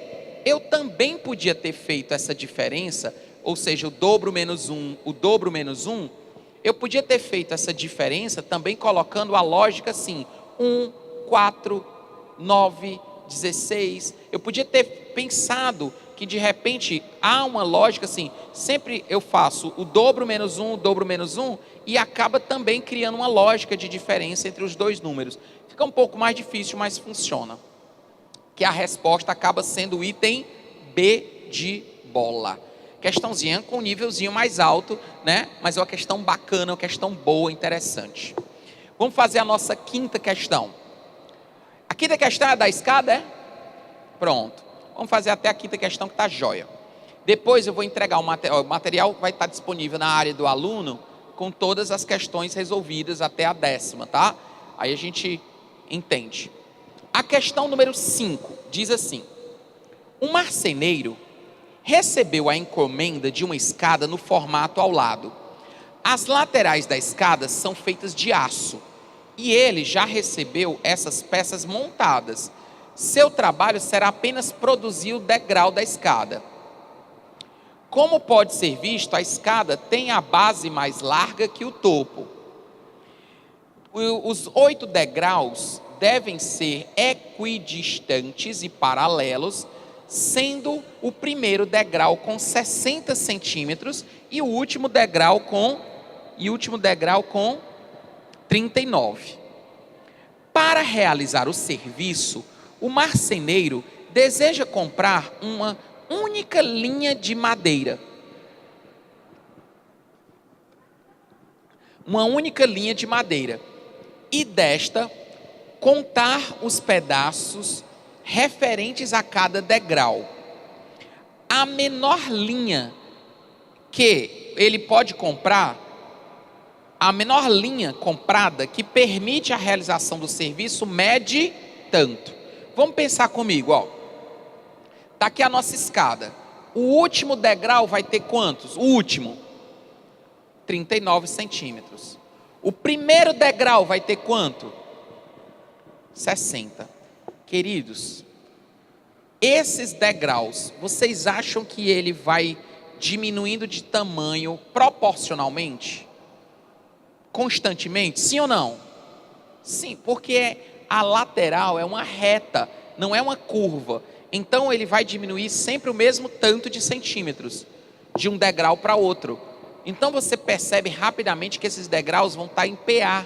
eu também podia ter feito essa diferença, ou seja, o dobro menos 1, o dobro menos 1, eu podia ter feito essa diferença também colocando a lógica assim, 1, 4, 9, 16. Eu podia ter pensado que de repente há uma lógica assim, sempre eu faço o dobro menos 1, o dobro menos 1, e acaba também criando uma lógica de diferença entre os dois números. Fica um pouco mais difícil, mas funciona. Que a resposta acaba sendo o item B de bola. Questãozinha com um nívelzinho mais alto, né? Mas é uma questão bacana, uma questão boa, interessante. Vamos fazer a nossa quinta questão. A quinta questão é da escada, é? Pronto. Vamos fazer até a quinta questão que está jóia. Depois eu vou entregar o material. O material vai estar disponível na área do aluno com todas as questões resolvidas até a 10ª, tá? Aí a gente entende. A questão número 5 diz assim: um marceneiro recebeu a encomenda de uma escada no formato ao lado. As laterais da escada são feitas de aço e ele já recebeu essas peças montadas. Seu trabalho será apenas produzir o degrau da escada. Como pode ser visto, a escada tem a base mais larga que o topo. Os 8 degraus devem ser equidistantes e paralelos, sendo o primeiro degrau com 60 centímetros e o último degrau com 39. Para realizar o serviço, o marceneiro deseja comprar uma única linha de madeira. Uma única linha de madeira. E desta, contar os pedaços referentes a cada degrau. A menor linha que ele pode comprar A menor linha comprada que permite a realização do serviço mede tanto. Vamos pensar comigo, ó. Tá aqui a nossa escada. O último degrau vai ter quantos? O último, 39 centímetros. O primeiro degrau vai ter quanto? 60. Queridos, esses degraus, vocês acham que ele vai diminuindo de tamanho proporcionalmente? Constantemente? Sim ou não? Sim, porque a lateral é uma reta, não é uma curva. Então ele vai diminuir sempre o mesmo tanto de centímetros, de um degrau para outro. Então você percebe rapidamente que esses degraus vão estar em PA.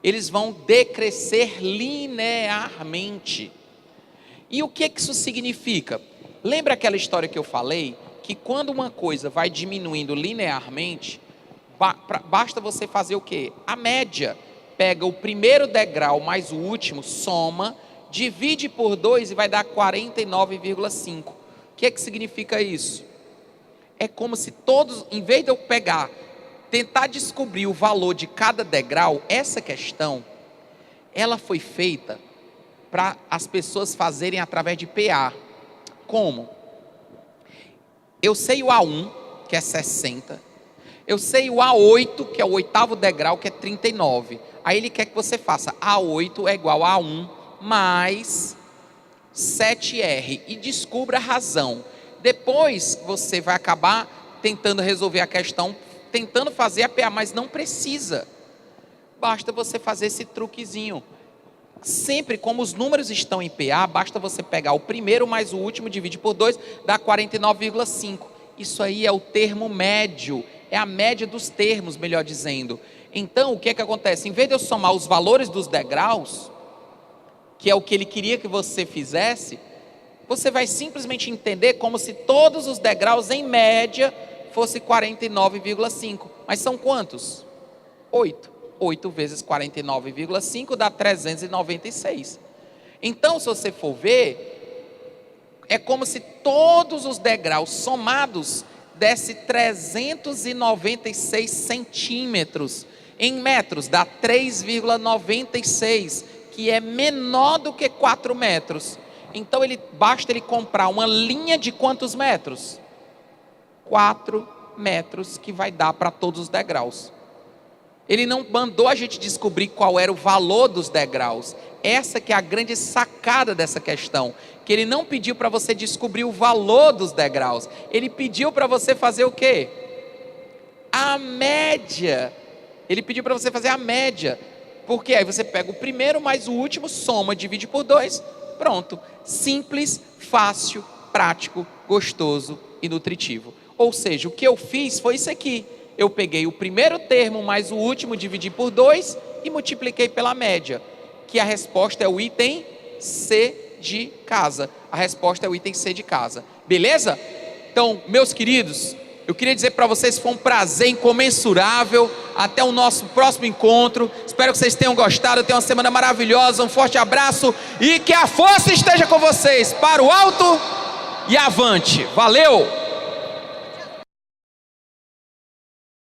Eles vão decrescer linearmente. E o que isso significa? Lembra aquela história que eu falei? Que quando uma coisa vai diminuindo linearmente, basta você fazer o quê? A média. Pega o primeiro degrau mais o último, soma, divide por 2 e vai dar 49,5. O que significa isso? É como se todos, em vez de eu tentar descobrir o valor de cada degrau, essa questão, ela foi feita para as pessoas fazerem através de PA. Como? Eu sei o A1, que é 60. Eu sei o A8, que é o oitavo degrau, que é 39. Aí ele quer que você faça A8 é igual a A1 mais 7R. E descubra a razão. Depois você vai acabar tentando resolver a questão, tentando fazer a PA, mas não precisa. Basta você fazer esse truquezinho. Sempre, como os números estão em PA, basta você pegar o primeiro mais o último, divide por 2, dá 49,5. Isso aí é o termo médio, é a média dos termos, melhor dizendo. Então, o que acontece? Em vez de eu somar os valores dos degraus, que é o que ele queria que você fizesse, você vai simplesmente entender como se todos os degraus, em média, fosse 49,5. Mas são quantos? 8. 8 vezes 49,5 dá 396. Então, se você for ver, é como se todos os degraus somados desse 396 centímetros. Em metros dá 3,96, que é menor do que 4 metros. Então basta ele comprar uma linha de quantos metros? 4 metros, que vai dar para todos os degraus. Ele não mandou a gente descobrir qual era o valor dos degraus. Essa que é a grande sacada dessa questão. Que ele não pediu para você descobrir o valor dos degraus. Ele pediu para você fazer o quê? A média. Ele pediu para você fazer a média. Porque aí você pega o primeiro mais o último, soma, divide por 2, pronto. Simples, fácil, prático, gostoso e nutritivo. Ou seja, o que eu fiz foi isso aqui. Eu peguei o primeiro termo mais o último, dividi por 2 e multipliquei pela média. Que a resposta é o item C de casa. A resposta é o item C de casa. Beleza? Então, meus queridos, eu queria dizer para vocês que foi um prazer incomensurável. Até o nosso próximo encontro. Espero que vocês tenham gostado. Tenham uma semana maravilhosa. Um forte abraço. E que a força esteja com vocês. Para o alto e avante. Valeu!